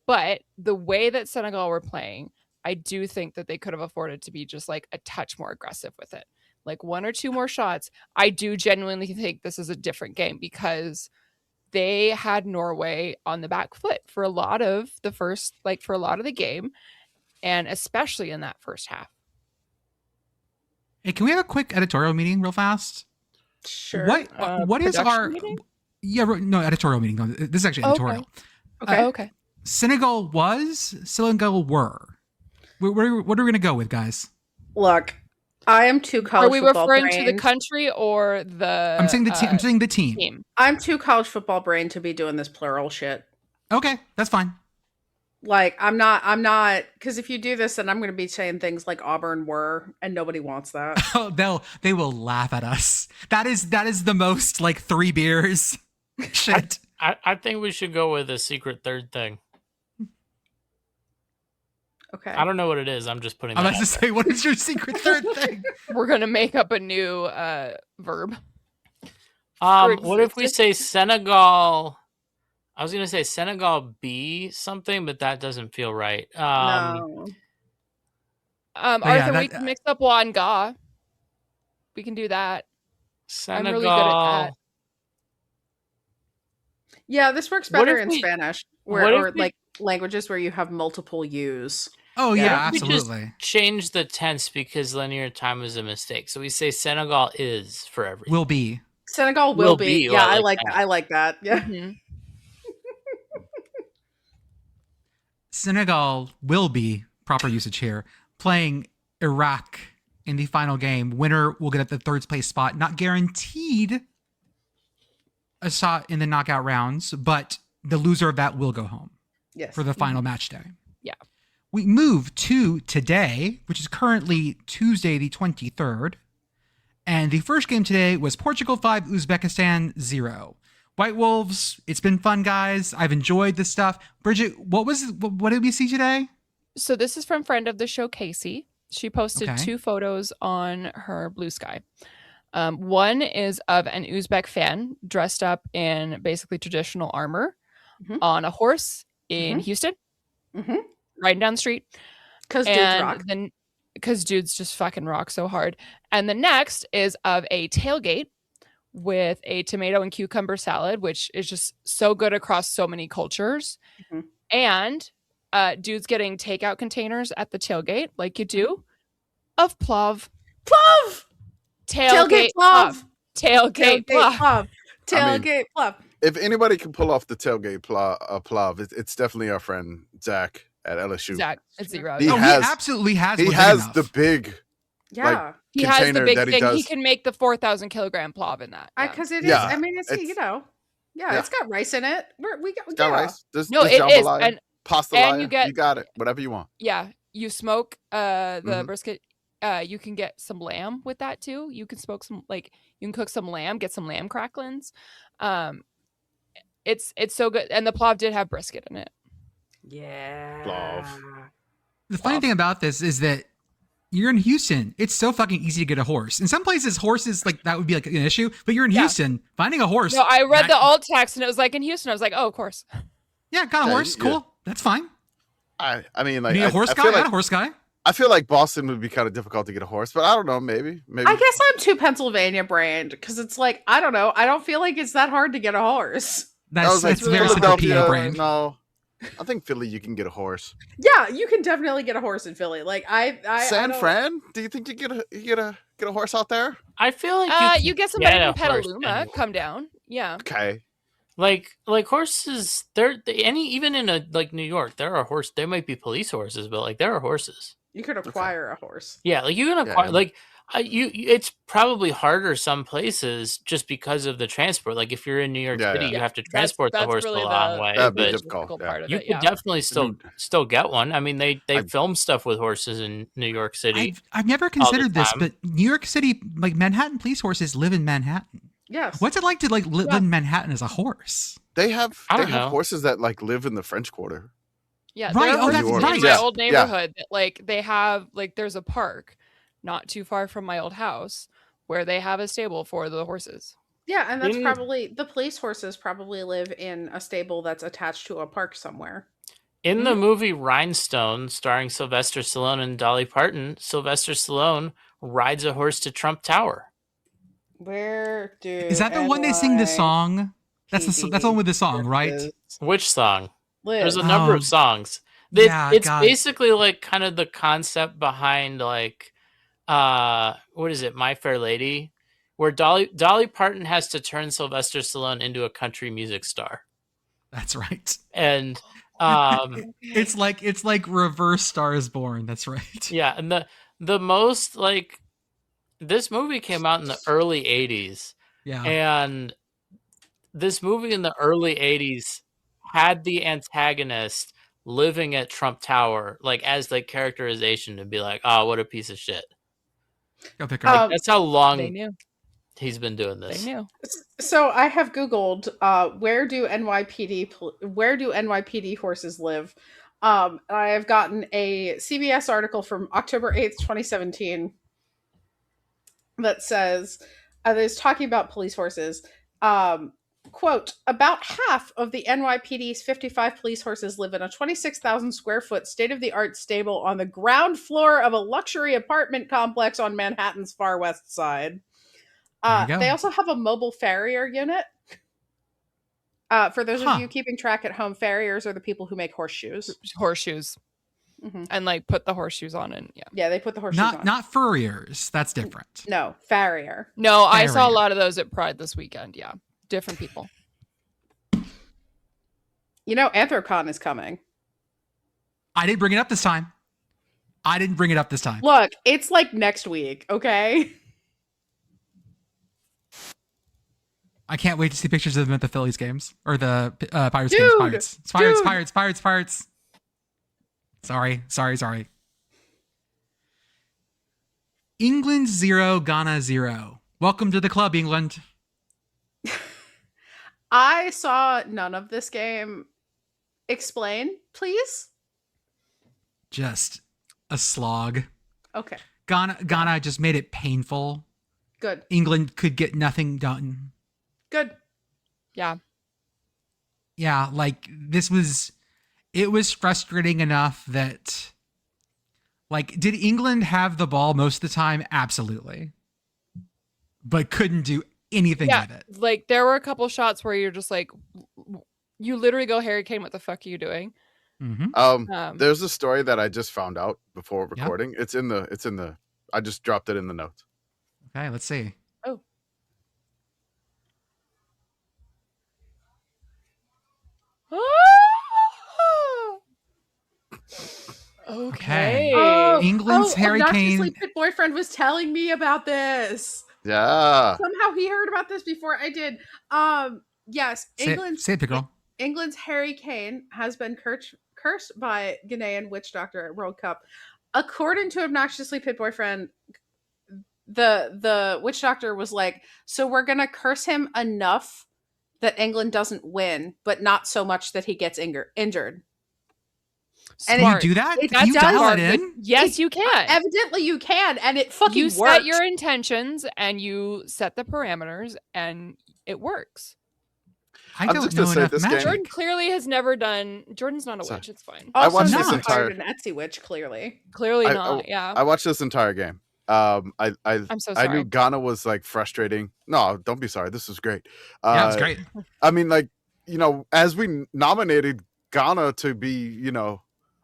But the way that Senegal were playing, I do think that they could have afforded to be just like a touch more aggressive with it. Like 1 or 2 more shots. I do genuinely think this is a different game because they had Norway on the back foot for a lot of the game, and especially in that first half. Hey, can we have a quick editorial meeting real fast? Sure. What is Production our... meeting? Yeah, no, editorial meeting. No, this is actually Okay. editorial. Okay. Okay. Senegal was, Senegal were. What are we going to go with, guys? Look, I am too college Are we football referring to the brained. country or the I'm saying the team. I'm saying the team. team? I'm too college football brain to be doing this plural shit. Okay, that's fine. Like I'm not because if you do this, then I'm going to be saying things like Auburn were, and nobody wants that. Oh, they will laugh at us. That is the most like 3 beers shit. I think we should go with a secret third thing. Okay. I don't know what it is. I'm just putting I'm that about to out say, what is your secret third thing? We're gonna make up a new verb. there. What if we say Senegal? I was going to say Senegal B something, but that doesn't feel right. No. Arthur, we can mix up Wa and Ga. We can do that. I'm Senegal. really good at that. Yeah, this works What better if in we- Spanish, what or if we- like languages where you have multiple U's. Oh Yeah. yeah, We just- absolutely. Change the tense because linear time is a mistake. So we say Senegal is for everything. Will be. Senegal will be. Yeah, I like that. I like that. Yeah. Mhm. Senegal will be, proper usage here, playing Iraq in the final game. Winner will get at the third place spot. Not guaranteed a shot in the knockout rounds, but the loser of that will go home Yes. for the final match day. Yeah. We move to today, which is currently Tuesday, the 23rd. And the first game today was Portugal 5, Uzbekistan 0. White Wolves, it's been fun, guys. I've enjoyed this stuff. Brigit, what did we see today? So this is from friend of the show, Casey. She posted Okay. 2 photos on her Blue Sky. One is of an Uzbek fan dressed up in basically traditional armor on a horse in Houston, riding down the street. Because dudes rock. Because dudes just fucking rock so hard. And the next is of a tailgate with a tomato and cucumber salad, which is just so good across so many cultures. And dudes getting takeout containers at the tailgate, like you do, of plov. Plov! Tailgate plov. Tailgate plov. Tailgate plov. If anybody can pull off the tailgate plov, it's definitely our friend Zach at LSU. Zach at 0. He He has- absolutely has. He one big has enough. the big Yeah. He has the container big that he thing. does. He can make the 4,000 kilogram plov in that. Yeah. Because it is. Yeah, I mean, it's it's- you know. Yeah, yeah. it's got rice in it. We got got rice. There's No, there's it is. jambalaya, And pasta. and you get- you got it. Whatever you want. yeah, you smoke the Mhm. brisket. You can get some lamb with that too. You can smoke some, like, you can cook some lamb, get some lamb cracklins. It's so good. And the plov did have brisket in it. Yeah. Plov. The funny thing about this is that you're in Houston. It's so fucking easy to get a horse. In some places, horses, like, that would be like an issue. But you're in Yeah. Houston, finding a horse. No, I read the alt text and it was like in Houston. I was like, oh, of course. Yeah, got a horse. Yeah. Cool. That's fine. I mean, You like, need a horse I guy? feel I got like a horse guy. I feel like Boston would be kind of difficult to get a horse, but I don't know. Maybe. I guess I'm too Pennsylvania brand because it's like, I don't know. I don't feel like it's that hard to get a horse. I was like, That's very simple PA brand. No, I think Philly, you can get a horse. Yeah, you can definitely get a horse in Philly. Like I San don't- Fran, do you think you get a horse out there? I feel like You get somebody get from a horse Petaluma, anywhere. come down. Yeah. Okay. like horses. Even in New York, there are horses. There might be police horses, but like there are horses. You could acquire a horse. Yeah, like you can acquire Yeah. it's probably harder some places just because of the transport. Like if you're in New York Yeah, City, yeah. you have to transport the horse really a long way. That'd be But difficult, yeah. part of you it. could definitely still get one. I mean, they I- film stuff with horses in New York City. I've never considered this, time. but New York City, like, Manhattan police horses live in Manhattan. Yes. What's it like to live in Manhattan as a horse? They have I they don't have know. horses that like live in the French Quarter. Yeah, Right, there are oh, that's horses right. in my Yeah, old yeah. neighborhood that, like, they have, like, there's a park not too far from my old house where they have a stable for the horses. Yeah, and that's In- probably the police horses probably live in a stable that's attached to a park somewhere. In the movie Rhinestone, starring Sylvester Stallone and Dolly Parton, Sylvester Stallone rides a horse to Trump Tower. Where do Is that the one they sing the song? That's the one with the song, right? Which song? There's a Live. number Oh. of songs. Yeah, It's God. basically like kind of the concept behind like what is it, My Fair Lady, where Dolly Parton has to turn Sylvester Stallone into a country music star. That's right. And It's like reverse Star is Born. That's right. yeah, and the most like this movie came out in the early 80s. Yeah. And this movie in the early 80s had the antagonist living at Trump Tower, like as the characterization to be like, oh, what a piece of shit. Go pick her up. That's how They long knew. he's been doing They this. knew. So I have Googled where do NYPD horses live? I have gotten a CBS article from October 8th, 2017 that says that is talking about police horses. Quote, about half of the NYPD's 55 police horses live in a 26,000 square foot state-of-the-art stable on the ground floor of a luxury apartment complex on Manhattan's far west side. There you go. They also have a mobile farrier unit. For those Huh. of you keeping track at home, farriers are the people who make horseshoes. Horseshoes. Mhm. and like put the horseshoes on, and yeah. Yeah, they put the horseshoes on. Not furriers. That's different. No, farrier. No, I saw a Barrier. lot of those at Pride this weekend. Yeah, different people. You know, Anthrocon is coming. I didn't bring it up this time. Look, it's like next week, okay? I can't wait to see pictures of them at the Phillies games or the Pirates Dude, games. Pirates. Sorry. England 0, Ghana 0. Welcome to the club, England. I saw none of this game. Explain, please? Just a slog. Okay, Ghana just made it painful. good. England could get nothing done. Good. Yeah, Yeah, like it was frustrating enough that, like, did England have the ball most of the time? Absolutely. But couldn't do anything yeah. with it. Like there were a couple shots where you're just like, you literally go, Harry Kane, what the fuck are you doing? Mm-hmm. There's a story that I just found out before Yeah. recording. It's in the I just dropped it in the notes. Okay, let's see. Okay. England's Harry obnoxiously Kane- Pit boyfriend was telling me about this. Yeah. Somehow he heard about this before I did. Yes, Say it, Pitt Girl. England's Harry Kane has been cursed by Ghanaian witch doctor at World Cup. According to obnoxiously Pit boyfriend, the witch doctor was like, so we're gonna curse him enough that England doesn't win, but not so much that he gets injured. And Smart. you do that? It Can you does dial Smart, it but in? yes, you can. Evidently, you can, and it fucking You works. set your intentions and you set the parameters, and it works. I I'm don't just know gonna say enough this magic. game- Jordan clearly has never done. Jordan's not a Sorry. witch. It's fine. I Also, watched not this entire- an Etsy witch, clearly. Clearly I- not. Yeah. I watched this entire game. I'm so I sorry. knew Ghana was like frustrating. No, don't be sorry. This was great. Yeah, it was great. I mean, like, you know, as we nominated Ghana to be, you know,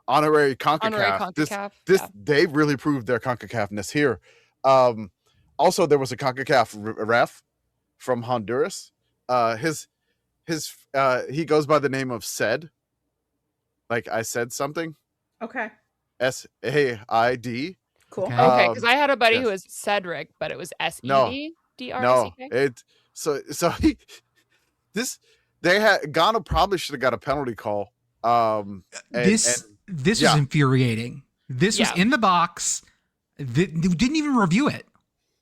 honorary CONCACAF, Honorary this CONCACAF, this yeah. they really proved their CONCACAFness here. Also, there was a CONCACAF ref from Honduras. He goes by the name of Said. Like I said something. Okay, SAID. cool. Okay. Okay, because I had a buddy yes. who was Cedric, but it was No. SEDDRICK. It so Ghana probably should have got a penalty call. This was yeah. infuriating. This was Yeah. in the box. We didn't even review it.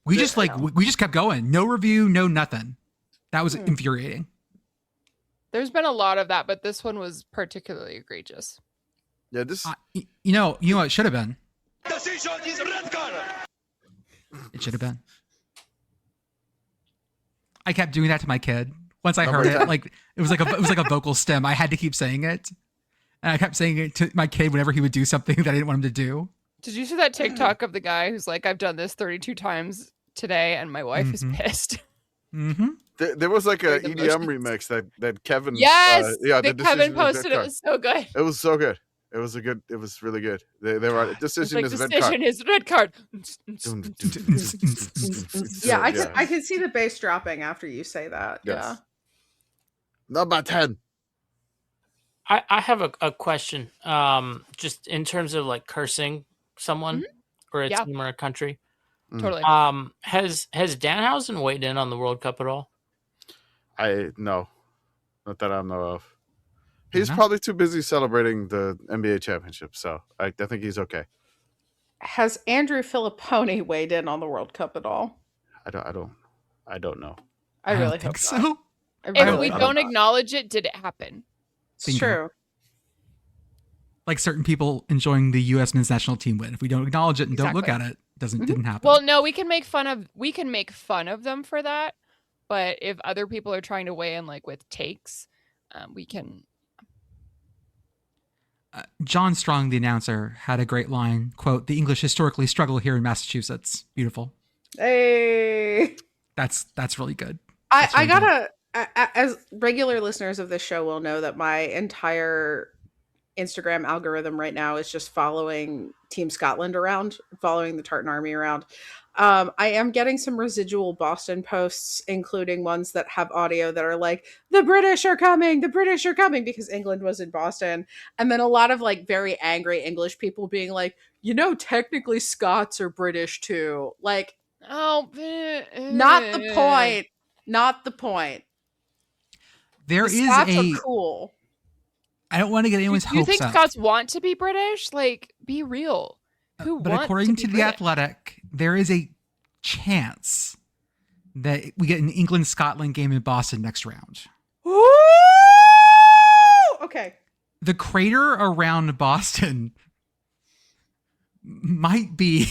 We Yeah, just we just kept going. No review, no nothing. That was infuriating. There's been a lot of that, but this one was particularly egregious. Yeah, this You know what it should have been. It should have been. I kept doing that to my kid. Once I heard it, like it was like a vocal stem. I had to keep saying it, and I kept saying it to my kid whenever he would do something that I didn't want him to do. Did you see that TikTok of the guy who's like, I've done this 32 times today and my wife is pissed? Mm-hmm. there was like a Very EDM emotions. remix that Kevin Yes! the that Kevin Decision is posted. Red It Card. was so good. It was so good. It was really good. They were It's decision like, is red decision card. is red card. Yeah, I Yeah. can see the bass dropping after you say that. Yes. Number 10. I have a question. Just in terms of like cursing someone or a Yeah. team or a country. Totally. Has Danhausen weighed in on the World Cup at all? No, not that I know of. He's No? probably too busy celebrating the NBA championship, so I think he's okay. Has Andrew Filipponi weighed in on the World Cup at all? I don't know. I really don't think hope so. not. I if really we hope don't not. acknowledge it, did it happen? It's Bingo. true. Like certain people enjoying the U.S. men's national team win. If we don't acknowledge it and don't look at Exactly. it, didn't happen. Well, no, we can make fun of them for that. But if other people are trying to weigh in like with takes, we can. John Strong, the announcer, had a great line. Quote, "The English historically struggle here in Massachusetts." Beautiful. Hey. That's really good. I That's really gotta, as regular listeners of this show will know that my entire Instagram algorithm right now is just following Team Scotland around, following the Tartan Army around. I am getting some residual Boston posts, including ones that have audio that are like, the British are coming, because England was in Boston. And then a lot of like very angry English people being like, technically Scots are British too. Like, Oh, not the point. Not the point. There The is Scots a. are cool. I don't want to get anyone's Do you hopes think up. Scots want to be British? Like, be real. Who But wants according to to be The British? Athletic, there is a chance that we get an England-Scotland game in Boston next round. Ooh! Okay. The crater around Boston might be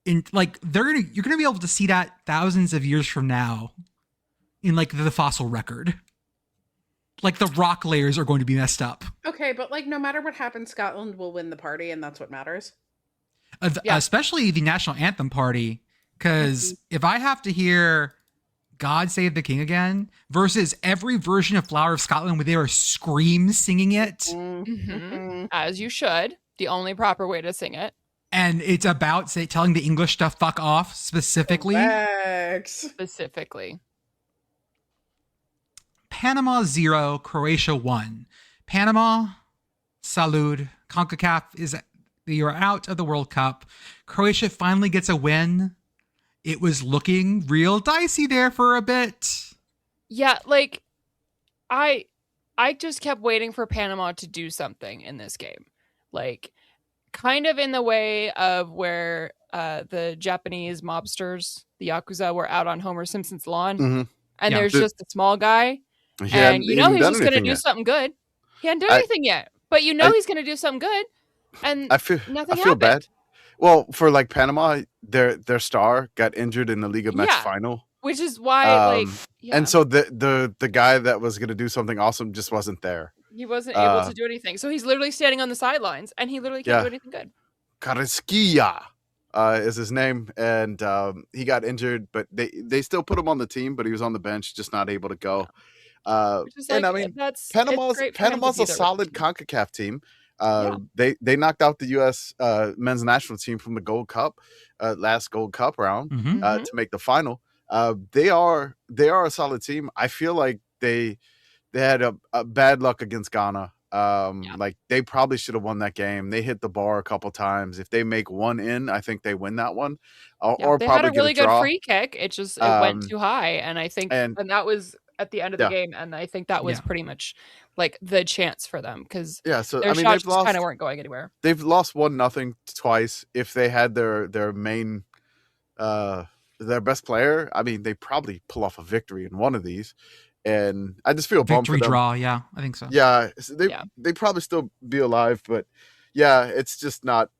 in like you're gonna be able to see that thousands of years from now in like the fossil record. Like the rock layers are going to be messed up. Okay, but like no matter what happens, Scotland will win the party, and that's what matters. Yeah. Especially the national anthem party, because if I have to hear God Save the King again versus every version of Flower of Scotland where they are scream singing it, Mhm. As you should. The only proper way to sing it. and it's about telling the English to fuck off specifically. Specifically. Panama 0, Croatia 1. Panama, salud. CONCACAF you're out of the World Cup. Croatia finally gets a win. It was looking real dicey there for a bit. Yeah, like I just kept waiting for Panama to do something in this game. Like kind of in the way of where the Japanese mobsters, the Yakuza, were out on Homer Simpson's lawn. Mhm. And Yeah. there's just a small guy. He And hadn't you know even he's done just going to anything do yet. something good. He hadn't done anything yet. But you know he's going to do something good. And I feel nothing feel happened. bad. Well, for like Panama, their star got injured in the League of Match Yeah. final. Which is why, And so the guy that was going to do something awesome just wasn't there. he wasn't able to do anything. So he's literally standing on the sidelines, and he literally can't do anything good. Kariskia is his name, and he got injured, but they still put him on the team, but he was on the bench, just not able to go. Which is And like, I mean, it's Panama's great for him to Panama's be a there with solid the team. CONCACAF team. Yeah. They knocked out the U.S. Men's national team from the Gold Cup, last Gold Cup round to make the final. They are a solid team. I feel like they had a bad luck against Ghana. Like they probably should have won that game. They hit the bar a couple times. If they make one in, I think they win that one. Or They probably had a really get a draw. good free kick. It went too high, and I think, and that was at the end of the game, and I think that was pretty much like the chance for them because so their I mean shots they've lost. kind of weren't going anywhere. They've lost 1-0 twice. If they had their main their best player, I mean they probably pull off a victory in one of these. And I just feel bummed for Victory them. draw, yeah, I think so. Yeah, they probably still be alive, but yeah, it's just not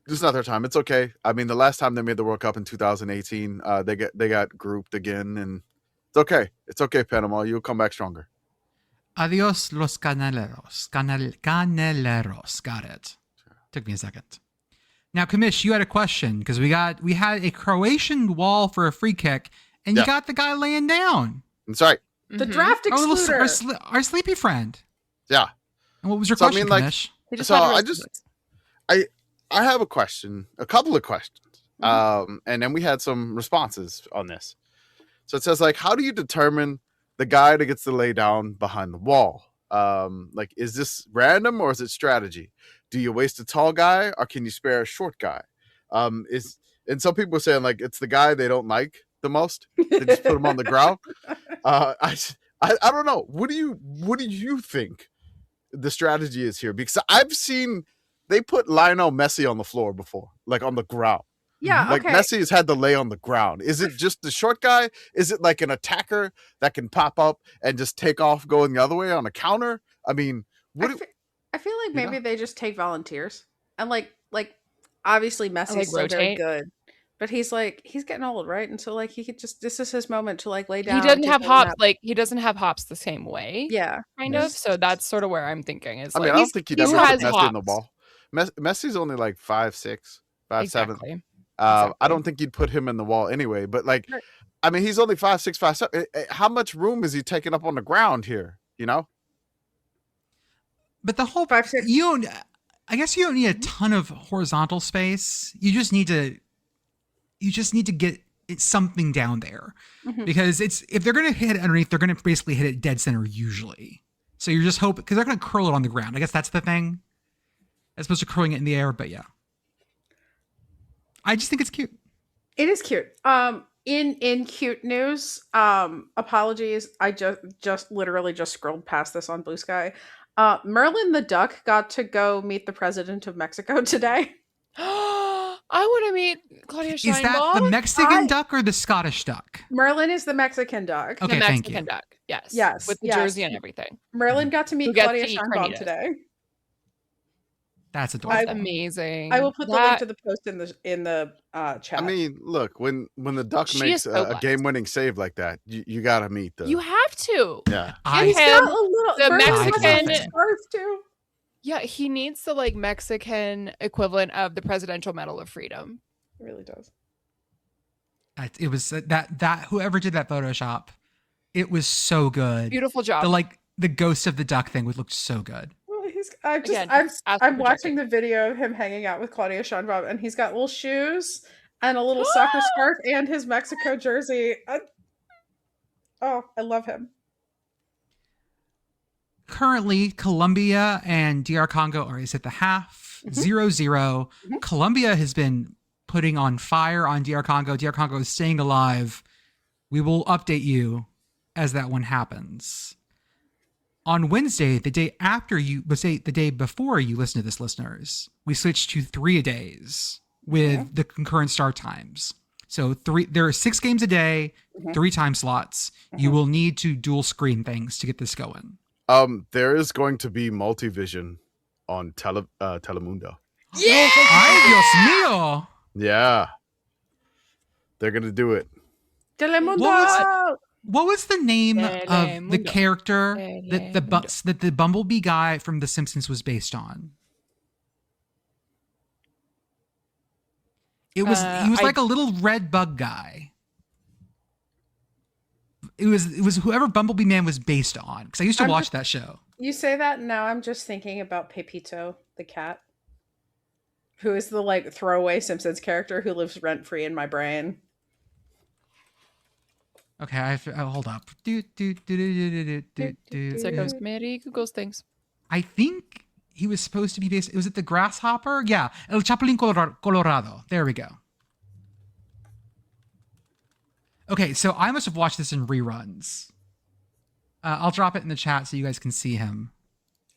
their time. It's okay. I mean, the last time they made the World Cup in 2018, they got grouped again, and it's okay. It's okay, Panama. You'll come back stronger. Adios los caneleros. Caneleros. Got it. Took me a second. Now, Commish, you had a question because we had a Croatian wall for a free kick, and you got the guy laying down. That's right. The draft excluder. Our sleepy friend. Yeah. And what was your So, I question, mean, like, Commish? I have a question, a couple of questions, and then we had some responses on this. So it says, like, how do you determine the guy that gets to lay down behind the wall? Like, is this random or is it strategy? Do you waste a tall guy or can you spare a short guy? And some people are saying like it's the guy they don't like the most. They just put him on the ground. I don't know. What do you think the strategy is here? Because I've seen they put Lionel Messi on the floor before, like on the ground. Yeah, Like okay. Messi has had to lay on the ground. Is it just the short guy? Is it like an attacker that can pop up and just take off going the other way on a counter? I mean, I feel like maybe they just take volunteers and like obviously Messi's still very good, but he's getting old, right? And so like he could just this is his moment to like lay down. He doesn't have hops he doesn't have hops the same way. Yeah, kind of. So that's sort of where I'm thinking is. I mean, I don't think he'd ever put Messi in the ball. Messi's only like 5'6", 5'7". Exactly. I don't think you'd put him in the wall anyway. But like, I mean, he's only 5'6", 5'7". How much room is he taking up on the ground here? You know. But the whole 5, 6. you don't. I guess you don't need a ton of horizontal space. You just need to get something down there, because if they're going to hit it underneath, they're going to basically hit it dead center usually. So you're just hoping, because they're going to curl it on the ground. I guess that's the thing, as opposed to curling it in the air. But yeah, I just think it's cute. It is cute. In cute news, apologies, I just literally just scrolled past this on Blue Sky. Merlin the duck got to go meet the president of Mexico today. I want to meet Claudia Sheinbaum. Is that the Mexican duck or the Scottish duck? Merlin is the Mexican duck. Okay, the thank Mexican you. duck. Yes. Yes, With the yes. jersey and everything. Merlin got to Who meet gets Claudia to eat Sheinbaum carnitas. today. That's adorable. That's amazing. I will put the link to the post in the chat. I mean, look, when the duck She makes is so a blessed. game-winning save like that, you gotta meet the. You have to. Yeah. he's him got a little the Merlin's got Mexican- little scarf too. Yeah, he needs the like Mexican equivalent of the Presidential Medal of Freedom. It really does. It was that whoever did that Photoshop, it was so good. Beautiful job. The ghost of the duck thing would look so good. Well, Again, I'm ask I'm for watching Jackie. the video of him hanging out with Claudia Sheinbaum, and he's got little shoes and a little soccer scarf and his Mexico jersey. I love him. Currently, Colombia and DR Congo is at the half, 0-0. Colombia has been putting on fire on DR Congo. DR Congo is staying alive. We will update you as that one happens. On Wednesday, the day before you listen to this, listeners, we switched to 3-a-days with the concurrent start times. So there are 6 games a day, 3 time slots. You will need to dual screen things to get this going. There is going to be multivision on Telemundo. Yeah. Ay, Dios mío. Yeah, they're gonna do it. Telemundo! What was the name of the Telemundo. character that Telemundo. that the Bumblebee guy from The Simpsons was based on? He was like a little red bug guy. It was whoever Bumblebee Man was based on, because I used to watch that show. You say that, and now I'm just thinking about Pepito, the cat, who is the like throwaway Simpsons character who lives rent free in my brain. Okay, hold up. So it goes Mary Google's things. I think he was supposed to be based. Was it the Grasshopper? Yeah, El Chapulín Colorado. There we go. Okay, so I must have watched this in reruns. I'll drop it in the chat so you guys can see him.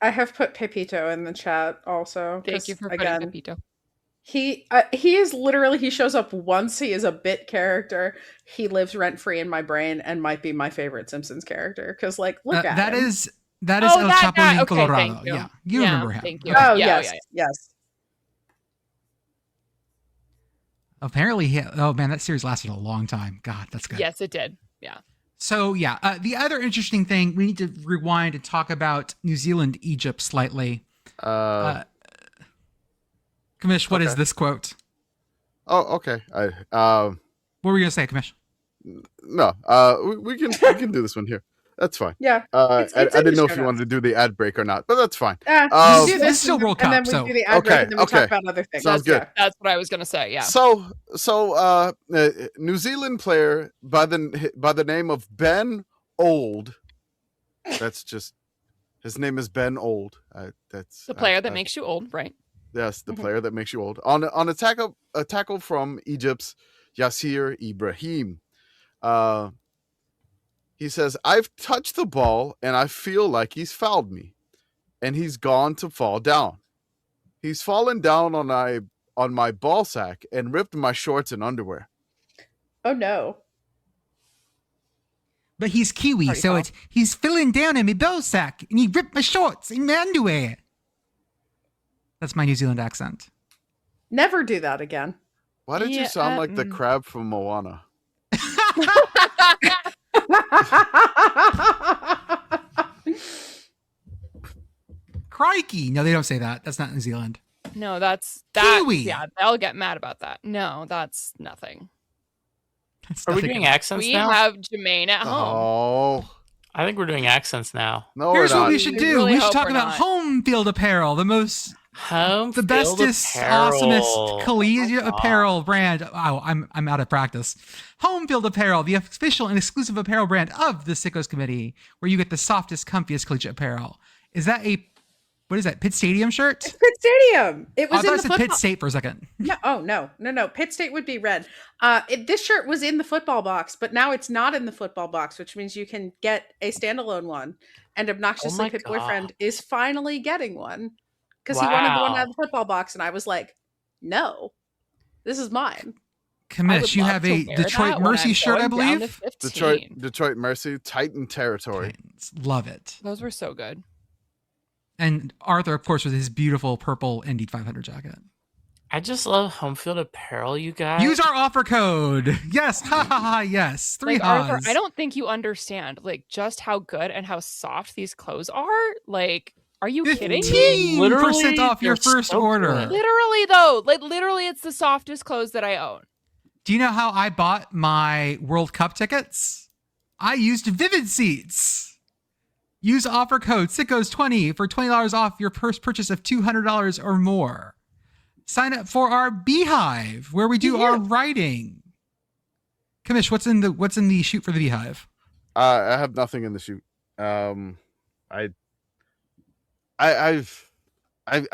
I have put Pepito in the chat also. Thank you 'cause, for putting again, Pepito. he is literally, he shows up once. He is a bit character. He lives rent free in my brain and might be my favorite Simpsons character. Because like, look at that him. is Oh, El that guy. Chapulín Okay, Colorado. thank you. Yeah, you Yeah, remember him. thank you. Okay. Oh Yeah, yes, yeah. yes. Apparently, oh man, that series lasted a long time. God, that's good. Yes, it did. Yeah. So yeah, the other interesting thing, we need to rewind and talk about New Zealand, Egypt slightly. Commish, what is Okay. this quote? Oh, okay. What were you gonna say, Commish? No. We can do this one here. That's fine. Yeah. I It's in didn't the know if show you wanted notes. to do the ad break or not, but that's fine. We Oh. do This is still World and then Cup, we so- do the ad break, Okay, and then we okay. talk about other things. Sounds good. That's what I was gonna say. Yeah. So New Zealand player by the name of Ben Old. That's just his name is Ben Old. That's The player that makes you old, right? yes, the player that makes you old. On a tackle from Egypt's Yasser Ibrahim. He says, "I've touched the ball and I feel like he's fouled me, and he's gone to fall down. He's fallen down on my ball sack and ripped my shorts and underwear." Oh no. But he's Kiwi, Party so foul. he's filling down in my ball sack, and he ripped my shorts and my underwear. That's my New Zealand accent. Never do that again. Why did you Yeah, sound like the crab from Moana? Crikey! No, they don't say that. That's not New Zealand. No, that's that. Kiwi. Yeah, they'll get mad about that. No, that's nothing. That's Are we nothing. doing accents We now? have Jermaine at home. Oh, I think we're doing accents now. No, Here's we're what not. we should I do. really We should hope talk we're about not. home field apparel, the bestest, awesomest collegiate apparel brand. Oh, I'm out of practice. Home field apparel, the official and exclusive apparel brand of the Sickos Committee, where you get the softest, comfiest collegiate apparel. Is that what is that? Pitt Stadium shirt? It's Pitt Stadium. It Oh, I was thought in I the said football. Pitt State for a second. No, oh no. Pitt State would be red. This shirt was in the football box, but now it's not in the football box, which means you can get a standalone one. And obnoxiously, my Pitt God. boyfriend is finally getting one because he wanted the one out Wow. of the football box, and I was like, "No, this is mine." I Commish, would you love have to a wear Detroit that when Mercy I'm shirt, I going down to believe. 15. Detroit Mercy, Titan territory. Titans. Love it. Those were so good. And Arthur, of course, with his beautiful purple Indeed 500 jacket. I just love home field apparel, you guys. Use our offer code. Yes. Ha ha ha. Yes. Three Like, Arthur, ha's. I don't think you understand like just how good and how soft these clothes are. Like, are you kidding me? 15% Literally, off your they're first so order. good. Literally though, like literally it's the softest clothes that I own. Do you know how I bought my World Cup tickets? I used Vivid Seats. Use offer code SICKOS20 for $20 off your first purchase of $200 or more. Sign up for our Beehive, where we do our writing. Commish, what's in the shoot for the Beehive? I have nothing in the shoot. I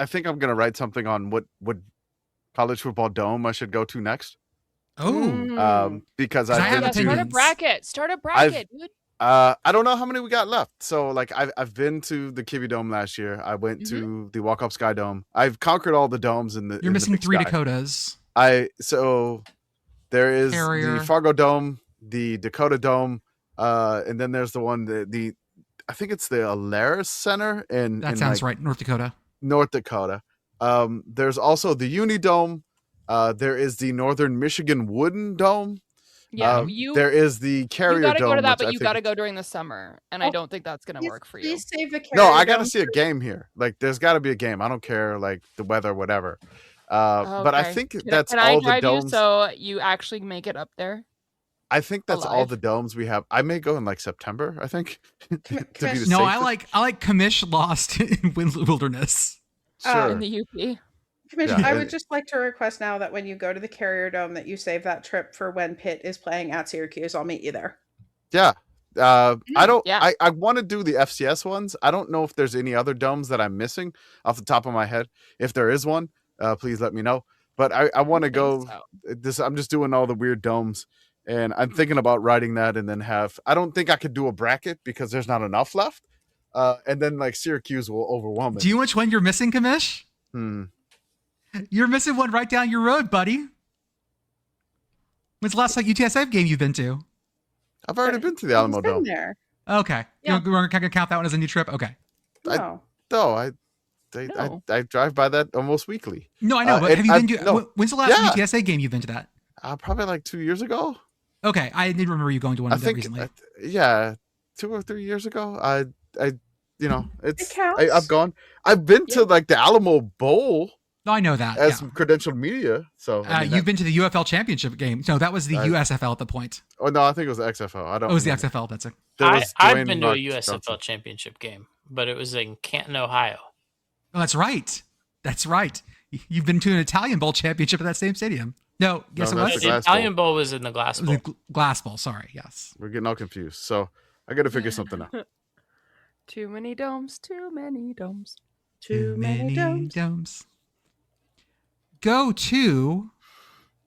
think I'm gonna write something on what college football dome I should go to next. Oh, Because 'Cause I I've have been Start a opinions. bracket. Start a bracket, dude. I don't know how many we got left. So like I've been to the Kiwi Dome last year. I went to the Walk Up Sky Dome. I've conquered all the domes in the. you're in missing the Big 3 Sky. Dakotas. So there is Carrier. the Fargo Dome, the Dakota Dome, and then there's the one the I think it's the Alaris Center in That in sounds like right, North Dakota. North Dakota. There's also the Uni Dome. There is the Northern Michigan Wooden Dome. Yeah, There is the you Carrier gotta Dome. go to that, which but I you think- gotta go during the summer, and I Oh, don't think that's gonna work for you. Please save the No, Carrier I got to Dome see a for- game here. Like, there's got to be a game. I don't care, like the weather, whatever. But I Okay. think Can that's I all the drive domes. you so you actually make it up there? I think that's all alive? the domes we have. I may go in like September. I think to be the No, I safest. like Commish Lost in Wilderness. Sure. In the UP. Commission, Yeah, I it- would just like to request now that when you go to the Carrier Dome, that you save that trip for when Pitt is playing at Syracuse. I'll meet you there. Yeah. I don't. yeah. I want to do the FCS ones. I don't know if there's any other domes that I'm missing off the top of my head. If there is one, please let me know. But I want to think go. so. I'm just doing all the weird domes, and I'm thinking about writing that and then have. I don't think I could do a bracket because there's not enough left. And then like Syracuse will overwhelm it. Do you know which one you're missing, Commish? You're missing one right down your road, buddy. When's the last like UTSF game you've been to? I've already been to the He's Alamo been Dome. there. Okay. Yeah. We're gonna count that one as a new trip. Okay. No. No, I No. drive by that almost weekly. No, I know, but and have you been to? no. When's the last Yeah. UTSA game you've been to that? Probably like 2 years ago. Okay, I did remember you going to one I of that think, recently. yeah, 2 or 3 years ago. It's counts. I've gone. I've been to Yeah. like the Alamo Bowl No, I know that. as yeah. credentialed media. So I mean, You've been to the UFL championship game. No, that was the USFL at the point. oh no, I think it was the XFL. I don't. Oh, it was the remember. XFL. That's it. There was I've Dwayne been to a Mark USFL Johnson. championship game, but it was in Canton, Ohio. Oh, that's right. That's right. You've been to an Italian Bowl championship at that same stadium. No, yes, No, it that's was. the The Glass Italian Bowl was in the Glass It was Bowl. the Glass Bowl. Sorry. Yes. We're getting all confused. So I got to figure something out. Too many domes. Too many domes. Too many domes. domes. Go to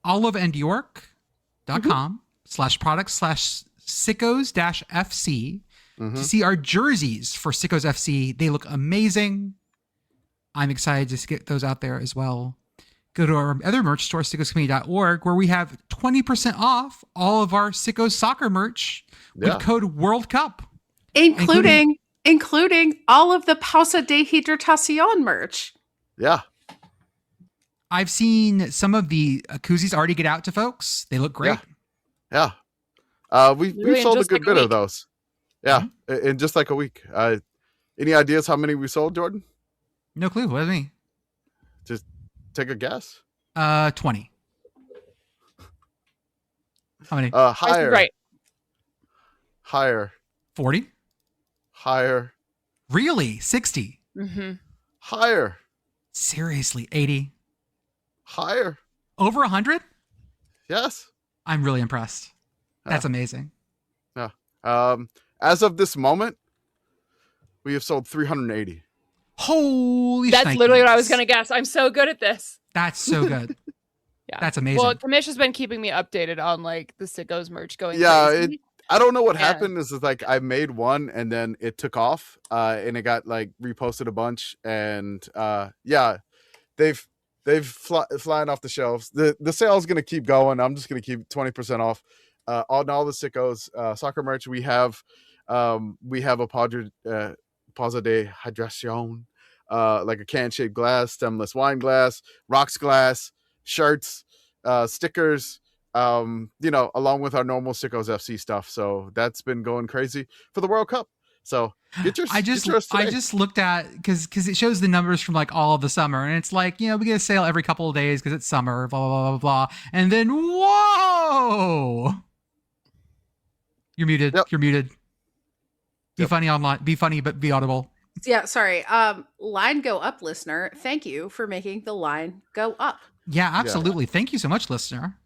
oliveandyork.com /products/sickos-fc to see our jerseys for Sickos FC. They look amazing. I'm excited to get those out there as well. Go to our other merch store, sickoscommunity.org, where we have 20% off all of our Sickos soccer merch with Yeah. code World Cup. Including all of the Pausa de Hidratacion merch. Yeah. I've seen some of the koozies already get out to folks. They look great. Yeah. We Really, in sold a just good like a bit of week. those. Yeah, in just like a week. Any ideas how many we sold, Jordan? No clue. What is me? Just take a guess. 20. How many? Price is Higher. right. Higher. 40? Higher. Really? 60? Mm-hmm. Higher. Seriously? 80? Higher. Over 100? Yes. I'm really impressed. That's amazing. Yeah. As of this moment, we have sold 380. Holy That's literally what I was shnikes. going to guess. I'm so good at this. That's so good. Yeah. That's amazing. Well, Commish has been keeping me updated on like the Sickos merch going Yeah, crazy. I don't know what happened. Is like I made one and then it took off, and it got like reposted a bunch, and yeah, they've flying off the shelves. The sale's gonna keep going. I'm just gonna keep 20% off on all the Sickos soccer merch. We have a Pausa de Hydración, like a can-shaped glass, stemless wine glass, rocks glass, shirts, stickers, along with our normal Sickos FC stuff. So that's been going crazy for the World Cup. So I just looked at because it shows the numbers from like all of the summer, and it's like, we get a sale every couple of days because it's summer, blah blah blah blah blah, and then whoa, you're muted. Yep. You're muted. Be Yep. funny online. Be funny, but be audible. Yeah, sorry. Line go up, listener. Thank you for making the line go up. Yeah, absolutely. Thank you so much, listener.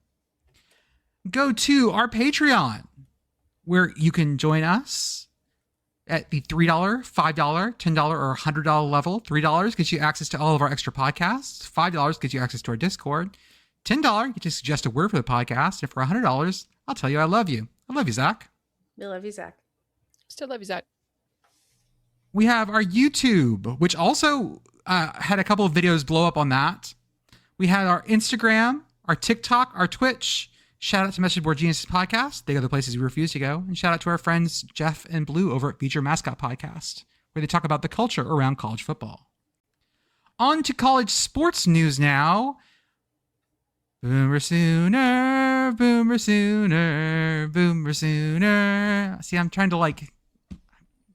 Go to our Patreon, where you can join us at the $3, $5, $10, or $100 level. $3 gets you access to all of our extra podcasts. $5 gets you access to our Discord. $10 gets you suggest a word for the podcast. And for $100, I'll tell you I love you. I love you, Zach. We love you, Zach. Still love you, Zach. We have our YouTube, which also had a couple of videos blow up on that. We had our Instagram, our TikTok, our Twitch. Shout out to Message Board Geniuses Podcast. They go the places we refuse to go. And shout out to our friends Jeff and Blue over at Feature Mascot Podcast, where they talk about the culture around college football. On to college sports news now. Boomer Sooner, Boomer Sooner, Boomer Sooner. See, I'm trying to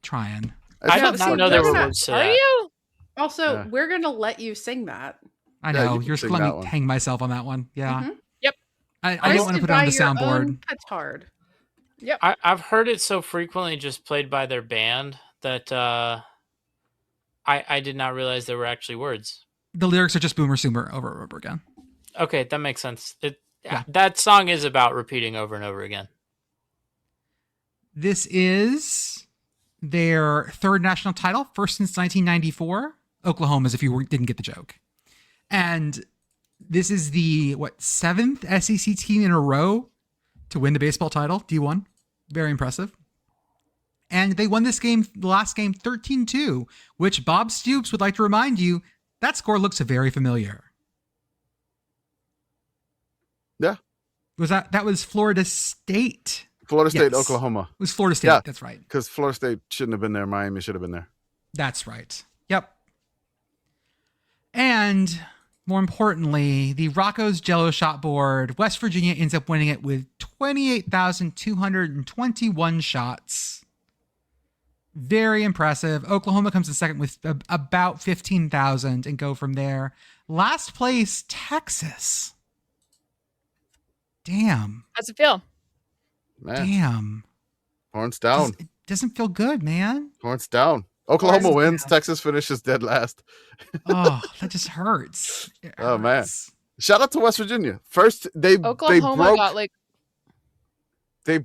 trying. I did not know there were words to Are that. you? Also, Yeah. we're going to let you sing that. I Yeah, know. you can You're just sing letting that me one. hang myself on that one. Yeah. Mhm. Yep. I don't want to put it on the soundboard. Petard. I've heard it so frequently just played by their band that I did not realize there were actually words. The lyrics are just Boomer Sooner over and over again. Okay, that makes sense. Yeah. That song is about repeating over and over again. This is their third national title, first since 1994. Oklahoma's, if you didn't get the joke. And this is the, seventh SEC team in a row to win the baseball title, D1. Very impressive. And they won this game, the last game, 13-2, which Bob Stoops would like to remind you, that score looks very familiar. Yeah. That was Florida State. Florida State, Yes. Oklahoma. It was Florida State. Yeah. That's right. Because Florida State shouldn't have been there. Miami should have been there. That's right. Yep. And more importantly, the Rocco's Jell-O Shot board, West Virginia ends up winning it with 28,221 shots. Very impressive. Oklahoma comes in second with about 15,000 and go from there. Last place, Texas. Damn. How's it feel? Man, Damn. horns down. It doesn't feel good, man. Horns down. Oklahoma Horns wins. down. Texas finishes dead last. Oh, that just hurts. It Oh, man. hurts. Shout out to West Virginia. First, they Oklahoma got like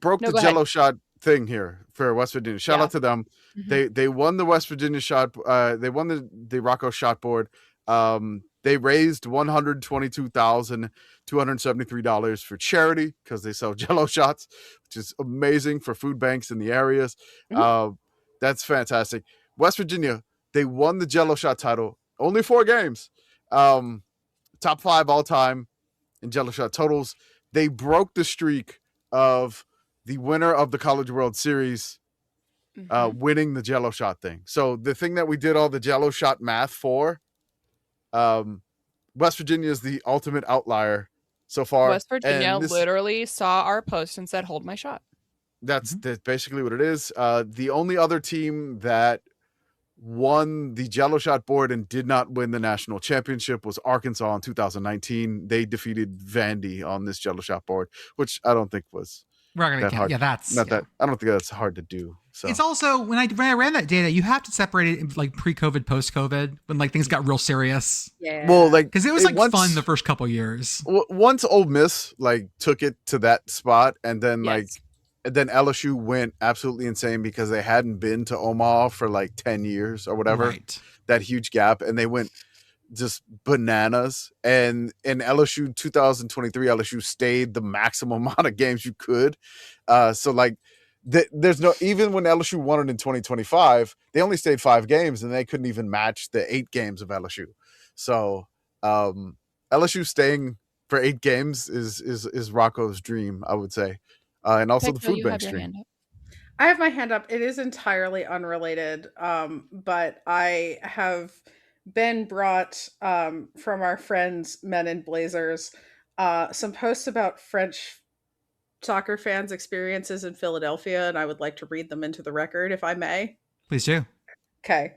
broke No, the go ahead. Jell-O Shot thing here for West Virginia. Shout Yeah. out to them. Mhm. They won the West Virginia shot. They won the Rocco shot board. They raised $122,273 for charity because they sell Jell-O shots, which is amazing for food banks in the areas. That's fantastic. West Virginia, they won the Jell-O shot title. Only 4 games. Top 5 all time in Jell-O shot totals. They broke the streak of the winner of the College World Series winning the Jell-O shot thing. So the thing that we did all the Jell-O shot math for, West Virginia is the ultimate outlier so far. West Virginia And this- literally saw our post and said, "Hold my shot." That's basically what it is. The only other team that won the Jell-O shot board and did not win the national championship was Arkansas in 2019. They defeated Vandy on this Jell-O shot board, which I don't think was We're not gonna that count. hard. Yeah, that's not yeah. that. I don't think that's hard to do. So It's also when I ran that data, you have to separate it in like pre-COVID, post-COVID, when like things got real serious. Yeah. well, like Because it was like once, fun the first couple years. once Ole Miss like took it to that spot, and then Yes. then LSU went absolutely insane because they hadn't been to Omaha for like 10 years or whatever. Right. That huge gap, and they went just bananas. And in LSU 2023, LSU stayed the maximum amount of games you could. So like there's no, even when LSU won it in 2025, they only stayed 5 games and they couldn't even match the 8 games of LSU. So LSU staying for 8 games is Rocco's dream, I would say. And also the Pickle, food you bank have your dream. hand up. I have my hand up. It is entirely unrelated, but I have been brought from our friends Men in Blazers some posts about French soccer fans' experiences in Philadelphia, and I would like to read them into the record, if I may. Please do. Okay.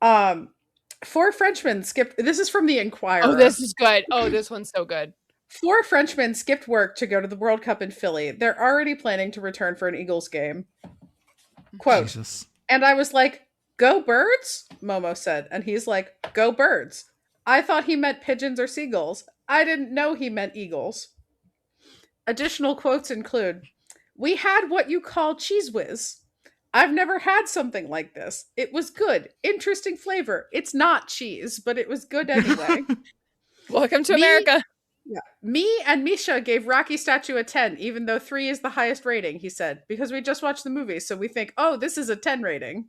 4 Frenchmen skipped. This is from the Inquirer. Oh, this is good. Oh, this one's so good. 4 Frenchmen skipped work to go to the World Cup in Philly. They're already planning to return for an Eagles game. Quote. Jesus. And I was like, "Go Birds?" Momo said. And he's like, "Go Birds." I thought he meant pigeons or seagulls. I didn't know he meant eagles. Additional quotes include, "We had what you call cheese whiz. I've never had something like this. It was good. Interesting flavor. It's not cheese, but it was good anyway." Welcome to Me- America. Yeah. "Me and Misha gave Rocky Statue a 10, even though 3 is the highest rating," he said, "because we just watched the movie, so we think, oh, this is a 10 rating."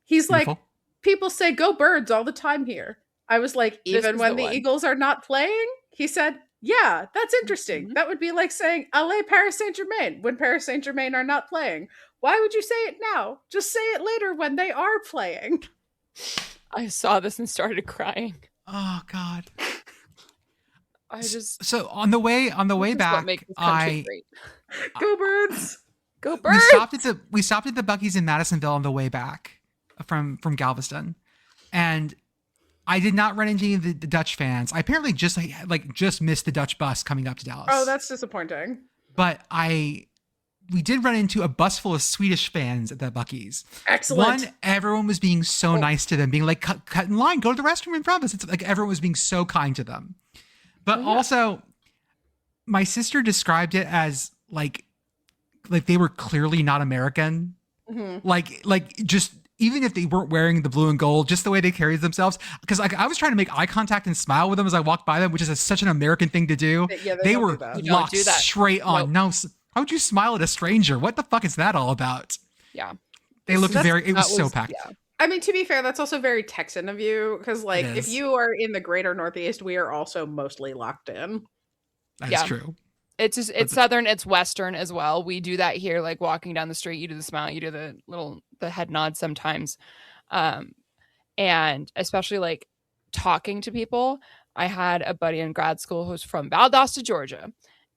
He's Beautiful. like, "People say go Birds all the time here." I was like, "Even is when the the one. Eagles are not playing?" He said, "Yeah, that's interesting. Mhm. That would be like saying LA Paris Saint-Germain when Paris Saint-Germain are not playing. Why would you say it now? Just say it later when they are playing." I saw this and started crying. Oh God. I just So on the way this is what back, makes this country I great. Go Birds. Go we Birds. stopped at the Buc-ee's in Madisonville on the way back from Galveston, and I did not run into any of the Dutch fans. I apparently just missed the Dutch bus coming up to Dallas. Oh, that's disappointing. But we did run into a bus full of Swedish fans at the Buc-ee's. Excellent. One, everyone was being so nice to them, being like, cut in line, go to the restroom in front of us. It's like everyone was being so kind to them. But also, my sister described it as like they were clearly not American. Mhm. Like just even if they weren't wearing the blue and gold, just the way they carried themselves. Because like I was trying to make eye contact and smile with them as I walked by them, which is such an American thing to do. Yeah, They don't were do that. You don't locked do that. straight on. Nope. No, how would you smile at a stranger? What the fuck is that all about? Yeah. They looked That's- very. It was That so packed. Yeah. I mean, to be fair, that's also very Texan of you, because like It if is. you are in the greater Northeast, we are also mostly locked in. That's Yeah. true. It's just, it's Southern, it's Western as well. We do that here, like walking down the street, you do the smile, you do the head nod sometimes. And especially like talking to people. I had a buddy in grad school who's from Valdosta, Georgia,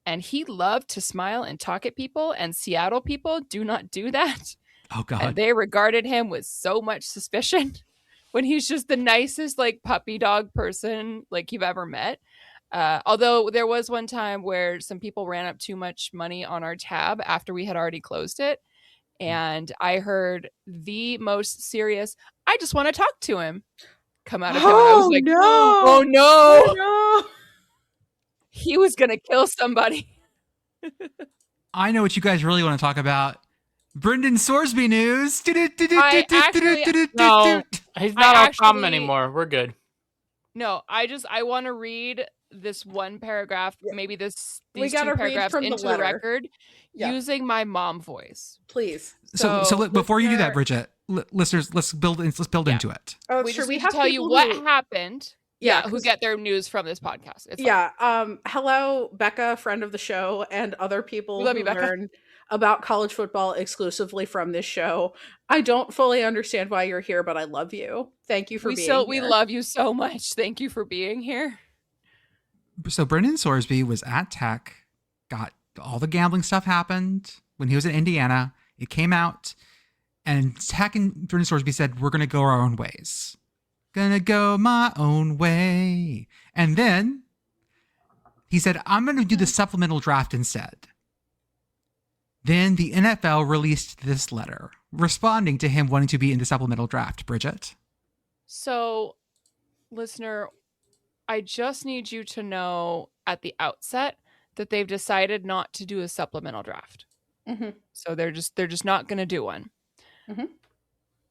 and he loved to smile and talk at people, and Seattle people do not do that. Oh God. And they regarded him with so much suspicion when he's just the nicest like puppy dog person like you've ever met. Although there was one time where some people ran up too much money on our tab after we had already closed it. And I heard the most serious, "I just want to talk to him," come out of him. And I was like, no. oh no, no. he was going to kill somebody. I know what you guys really want to talk about. Brendan Sorsby news. No, He's not our problem actually- anymore. We're good. No, I want to read this one paragraph, maybe We these gotta two read paragraphs from the into the letter. record Yeah. using my mom voice. Please. So before you do that, listener- Bridget, listeners, let's build Yeah. into it. Oh, We sure. just We need have to tell you people what who- happened. Yeah, Who 'cause- get their news from this podcast. It's fine. Yeah. Hello, Becca, friend of the show, and other people We love who you, Becca. learn about college football exclusively from this show. I don't fully understand why you're here, but I love you. Thank you for being here. We love you so much. Thank you for being here. So Brendan Sorsby was at Tech, got all the gambling stuff happened when he was in Indiana. It came out, and Tech and Brendan Sorsby said, "We're gonna go our own ways. Gonna go my own way." And then he said, "I'm gonna do the supplemental draft instead." Then the NFL released this letter responding to him wanting to be in the supplemental draft. Brigit? So, listener, I just need you to know at the outset that they've decided not to do a supplemental draft. Mm-hmm. So they're just not going to do one. Mhm.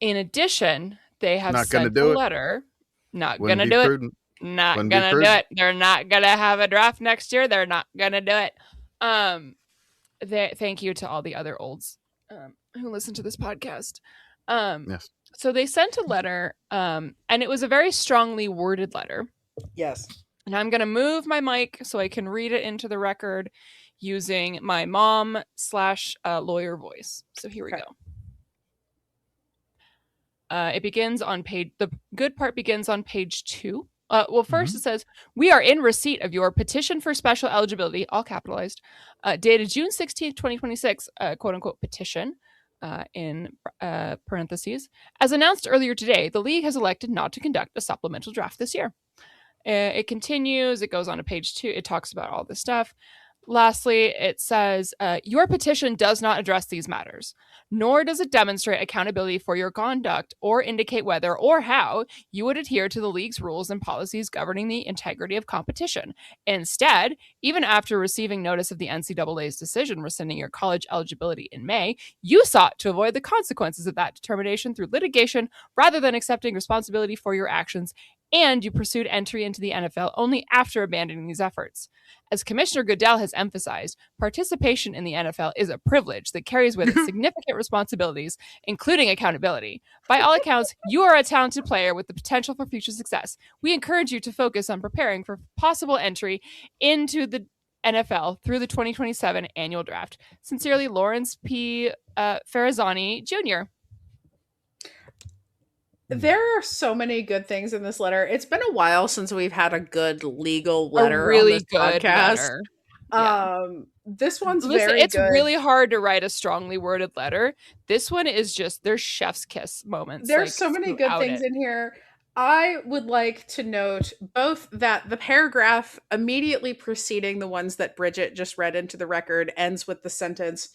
In addition, they have Not gonna sent do a it. letter. Not Wouldn't going to be do it. prudent. Not Wouldn't be gonna do prudent. it. They're not gonna have a draft next year. They're not gonna do it. Thank you to all the other olds who listen to this podcast. Yes. So they sent a letter, and it was a very strongly worded letter. Yes. And I'm gonna move my mic so I can read it into the record using my mom / lawyer voice. So here we Okay. go. It begins on the good part begins on page 2. Well, first it says, we are in receipt of your petition for special eligibility, all capitalized, dated June 16th, 2026, quote unquote petition, in parentheses. As announced earlier today, the league has elected not to conduct a supplemental draft this year. It continues, it goes on to page 2, it talks about all this stuff. Lastly, it says, your petition does not address these matters, nor does it demonstrate accountability for your conduct or indicate whether or how you would adhere to the league's rules and policies governing the integrity of competition. Instead, even after receiving notice of the NCAA's decision rescinding your college eligibility in May, you sought to avoid the consequences of that determination through litigation rather than accepting responsibility for your actions, and you pursued entry into the NFL only after abandoning these efforts. As Commissioner Goodell has emphasized, participation in the NFL is a privilege that carries with it significant responsibilities, including accountability. By all accounts, you are a talented player with the potential for future success. We encourage you to focus on preparing for possible entry into the NFL through the 2027 annual draft. Sincerely, Lawrence P. Farazani Jr. There are so many good things in this letter. It's been a while since we've had a good legal letter A really on this good podcast. letter. Yeah. This one's Listen, very it's good. really hard to write a strongly worded letter. This one is just, there's chef's kiss moments. There's like, so many good throughout things it. in here. I would like to note both that the paragraph immediately preceding the ones that Brigit just read into the record ends with the sentence,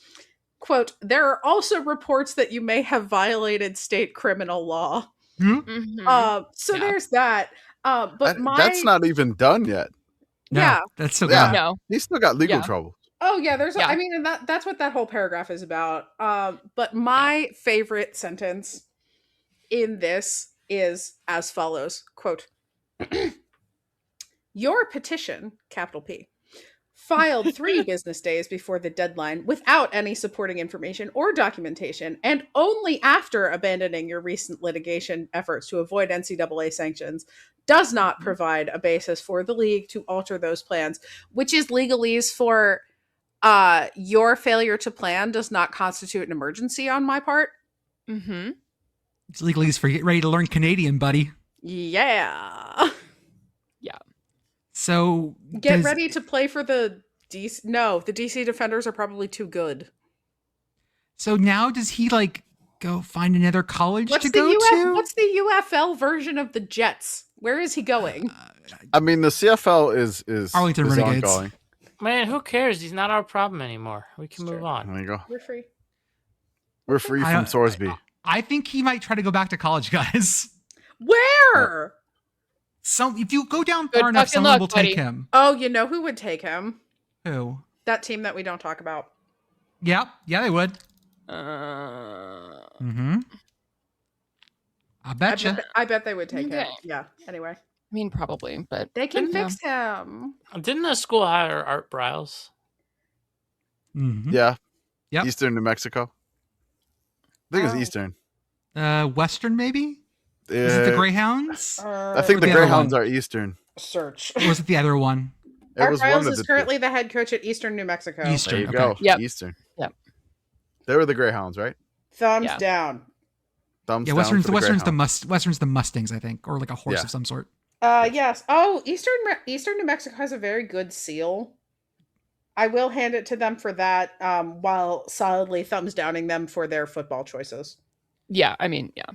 quote, there are also reports that you may have violated state criminal law. Mhm. So Yeah. there's that. But That's not even done yet. No, Yeah. that's so Yeah. good. No. He's still got legal Yeah. trouble. Oh yeah, there's Yeah. I mean, and that's what that whole paragraph is about. But my favorite sentence in this is as follows, quote, your petition, capital P, filed 3 business days before the deadline without any supporting information or documentation, and only after abandoning your recent litigation efforts to avoid NCAA sanctions, does not provide a basis for the league to alter those plans, which is legalese for your failure to plan does not constitute an emergency on my part. Mm-hmm. It's legalese for get ready to learn Canadian, buddy. Yeah. So Get ready to play for the DC. No, the DC Defenders are probably too good. So now does he like go find another college What's to the go to? What's the UFL version of the Jets? Where is he going? I mean, the CFL is Arlington is Renegades. ongoing. Man, who cares? He's not our problem anymore. We can move on. There you go. We're free. We're free I from don't- Sorsby. I think he might try to go back to college, guys. Where? So if you go down Good far enough, fucking someone luck, will buddy. take him. Oh, you know who would take him? Who? That team that we don't talk about. Yeah, they would. I I betcha. I bet they would take him. Okay. Yeah. Anyway, mean, probably, but they can Yeah. fix him. Didn't the school hire Art Briles? Mhm. Yeah. Yep. Eastern New Mexico. I think Oh. it's Eastern. Western maybe? Is it the Uh, Greyhounds? I think Or the the other Greyhounds one? are Eastern. Search. Or was it the other one? It Art was one Briles of is the currently the head coach at Eastern New Mexico. Eastern. There you Okay. go. Yep. Eastern. Yep. They were the Greyhounds, right? Thumbs Yeah. down. Thumbs Yeah, down Western's for the Greyhounds. Western's the Mustangs, I think, or like a horse Yeah. of some sort. Yes. Oh, Eastern New Mexico has a very good seal. I will hand it to them for that, while solidly thumbs downing them for their football choices. yeah, I mean, yeah.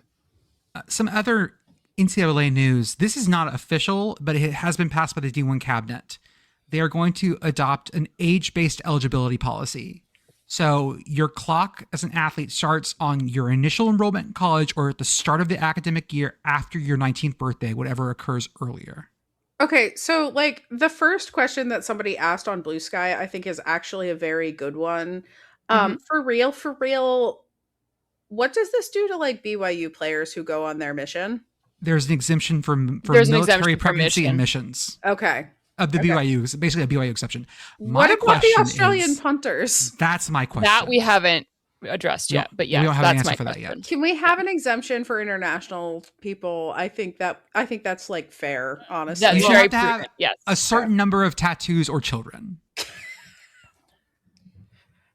Some other NCAA news. This is not official, but it has been passed by the D1 cabinet. They are going to adopt an age-based eligibility policy. So your clock as an athlete starts on your initial enrollment in college or at the start of the academic year after your 19th birthday, whatever occurs earlier. Okay, so like the first question that somebody asked on Blue Sky, I think is actually a very good one. For real, what does this do to like BYU players who go on their mission? There's an exemption for There's an military exemption for pregnancy mission. and missions Okay. of the Okay. BYU. It's basically a BYU exception. What about the question Australian is- punters? That's my question. That we haven't addressed No, yet, but we yeah, don't have an that's answer my for that question. yet. Can we have an exemption for international people? I think that's like fair, honestly. That's You should very have to have prudent. Yes. a certain number of tattoos or children.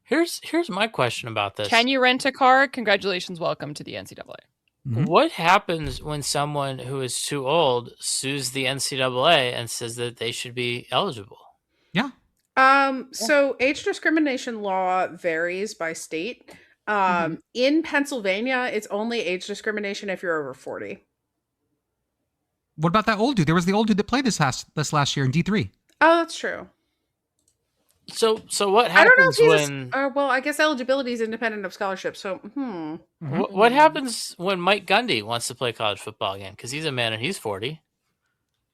Here's my question about this. Can you rent a car? Congratulations, welcome to the NCAA. Mhm. What happens when someone who is too old sues the NCAA and says that they should be eligible? Yeah. So age discrimination law varies by state. In Pennsylvania, it's only age discrimination if you're over 40. What about that old dude? There was the old dude that played this last year in D3. Oh, that's true. So what I don't know happens if he's when well, I guess eligibility is independent of scholarship. So, what happens when Mike Gundy wants to play college football again? Because he's a man and he's 40,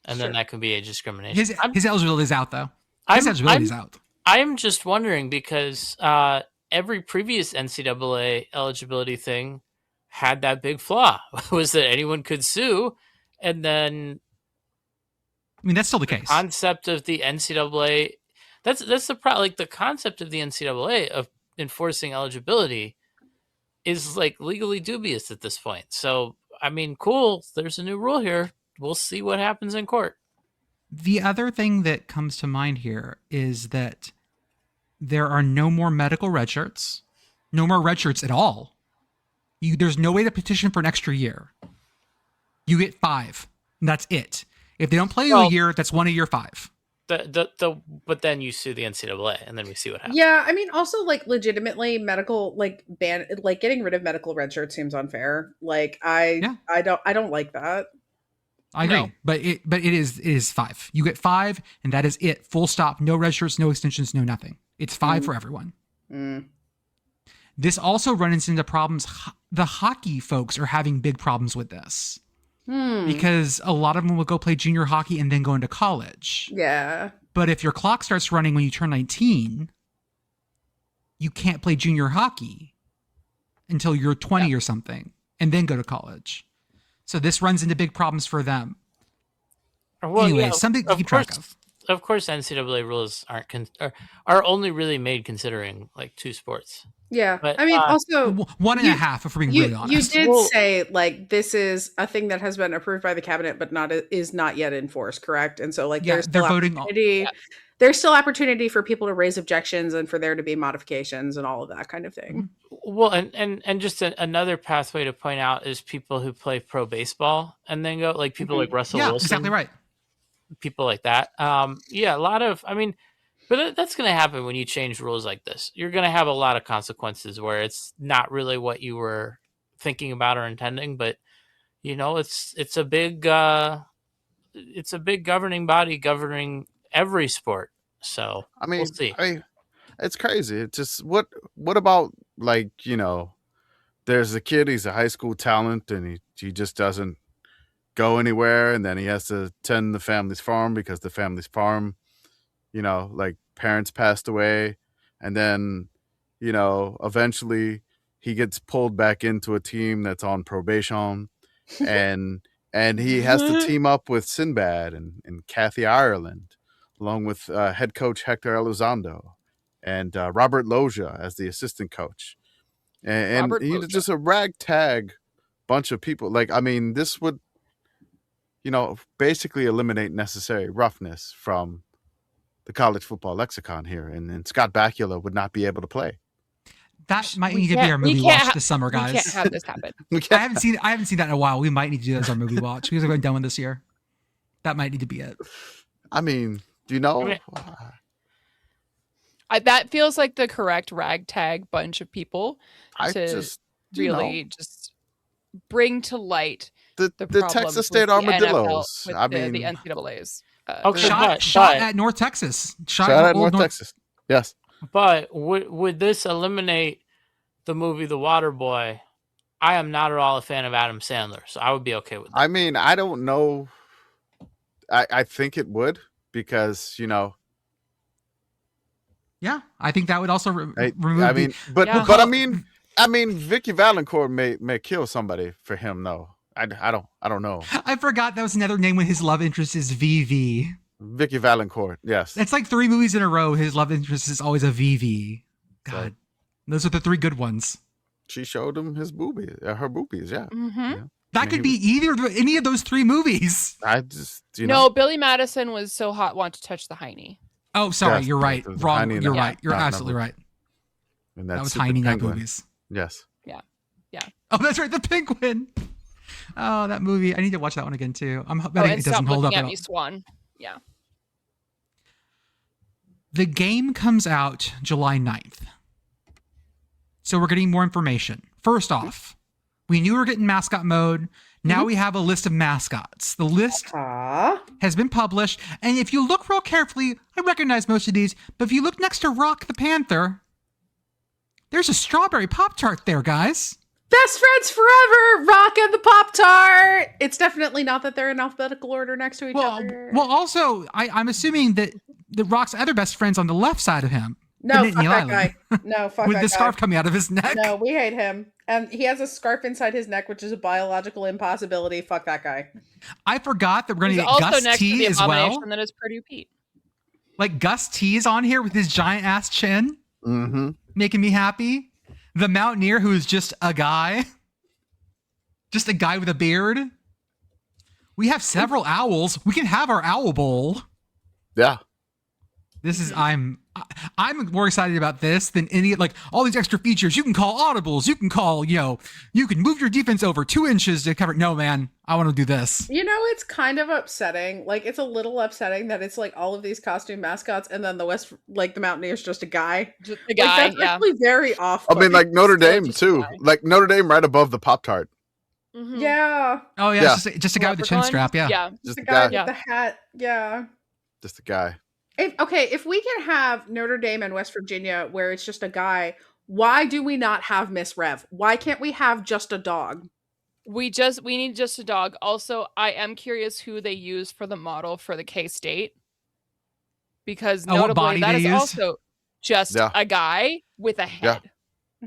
and then Sure. that can be age discrimination. His eligibility is out though. His eligibility is out. I'm just wondering because every previous NCAA eligibility thing had that big flaw was that anyone could sue, and then I mean, that's still the case. concept of the NCAA. That's the problem. Like the concept of the NCAA of enforcing eligibility is like legally dubious at this point. So I mean, cool. There's a new rule here. We'll see what happens in court. The other thing that comes to mind here is that there are no more medical red shirts, no more red shirts at all. There's no way to petition for an extra year. You get 5, and that's it. If they don't play you a year, that's 1 a year 5. But then you sue the NCAA, and then we see what happens. Yeah, I mean, also like legitimately medical getting rid of medical red shirt seems unfair. Like I don't like that. I agree, No. but it is 5. You get 5, and that is it. Full stop. No red shirts, no extensions, no nothing. It's 5 for everyone. This also runs into problems. The hockey folks are having big problems with this because a lot of them will go play junior hockey and then go into college. Yeah. But if your clock starts running when you turn 19, you can't play junior hockey until you're 20 or something and then go to college. So this runs into big problems for them. Well, anyway, yeah, something to keep track of. Of course, NCAA rules are only really made considering like 2 sports. Yeah. But, I mean, also 1.5 if we're being really you honest. did say like this is a thing that has been approved by the cabinet but is not yet enforced, correct? And so like Yeah, there's they're still voting opportunity. There's still opportunity for people to raise objections and for there to be modifications and all of that kind of thing. Well, and just another pathway to point out is people who play pro baseball and then go like people like Russell Yeah, Wilson. exactly right. People like that. Yeah, a lot of, I mean, but that's going to happen when you change rules like this. You're going to have a lot of consequences where it's not really what you were thinking about or intending, but you know, it's a big governing body governing every sport. So I mean, we'll see. It's crazy. It's just what about like, you know, there's a kid, he's a high school talent and he just doesn't go anywhere, and then he has to tend the family's farm because the family's farm, you know, like parents passed away, and then, you know, eventually he gets pulled back into a team that's on probation, and he has to team up with Sinbad and Kathy Ireland, along with head coach Hector Elizondo and Robert Loja as the assistant coach, and he's just a ragtag bunch of people. Like, I mean, this would, you know, basically eliminate necessary roughness from the college football lexicon here, and Scott Bakula would not be able to play. That might need to be our movie watch this summer, guys. We can't have this happen. I haven't seen that in a while. We might need to do that as our movie watch because we're going done with this year. That might need to be it. I mean, do you know? That feels like the correct ragtag bunch of people to just bring to light the problems Texas with State the Armadillos. NFL, I with mean, the NCAA's. Okay, Shot at North Texas. Shot at North Texas. Yes. But would this eliminate the movie The Waterboy? I am not at all a fan of Adam Sandler, so I would be okay with that. I mean, I don't know. I think it would because Yeah, I think that would also remove. I mean, but Yeah. but I mean, Vicky Valancourt may kill somebody for him though. I don't know. I forgot that was another name when his love interest is VV. Vicky Valancourt, yes. It's like 3 movies in a row. His love interest is always a VV. God, So- those are the 3 good ones. She showed him his boobies, her boobies. Yeah, Mm-hmm. That could be any of those 3 movies. I just No, Billy Madison was so hot, want to touch the hiney. Oh, sorry, Yes, you're right. it was Wrong. Heine and You're the- right. You're not absolutely number. right. And That was stupid Heine, not penguin. boobies. Yes. Oh, that's right, the penguin. Oh, that movie. I need to watch that one again too. I'm betting and it stop doesn't hold up looking at at all. me, Swan. Yeah. The game comes out July 9th. So we're getting more information. First off, we knew we were getting mascot mode. Now we have a list of mascots. The list has been published. And if you look real carefully, I recognize most of these, but if you look next to Rock the Panther, there's a strawberry Pop-Tart there, guys. Best friends forever, Rock and the Pop-Tart. It's definitely not that they're in alphabetical order next to each other. Well, also, I'm assuming that the Rock's other best friend's on the left side of him. no, Nittany fuck that Island. guy. No, fuck With that the guy. scarf coming out of his neck. No, we hate him. And he has a scarf inside his neck, which is a biological impossibility. Fuck that guy. I forgot that we're going He's to get also Gus next to T the as well. abomination that is Purdue Pete. Like Gus T is on here with his giant ass chin, Mm-hmm. making me happy. The Mountaineer, who is just a guy. Just a guy with a beard. We have several owls. We can have our owl bowl. Yeah. This is I'm more excited about this than any like all these extra features. You can call audibles. You can call, you can move your defense over 2 inches to cover. No, man, I want to do this. It's kind of upsetting. Like, it's a little upsetting that it's like all of these costume mascots, and then the Mountaineer's just a guy. Just the guy, Like, that's yeah. actually very off. I mean, like Notre still Dame just a too. guy. Like Notre Dame right above the Pop-Tart. Mhm. Yeah, Oh yeah, Yeah. Just a guy with a chin Leprechaun? strap. Yeah. Yeah. Just the a guy guy. with Yeah. the hat. Yeah. Just a guy. If we can have Notre Dame and West Virginia where it's just a guy, why do we not have Miss Rev? Why can't we have just a dog? We need just a dog. Also, I am curious who they use for the model for the K-State. Because Oh, what body notably, that they is used? also just Yeah. a guy with a head.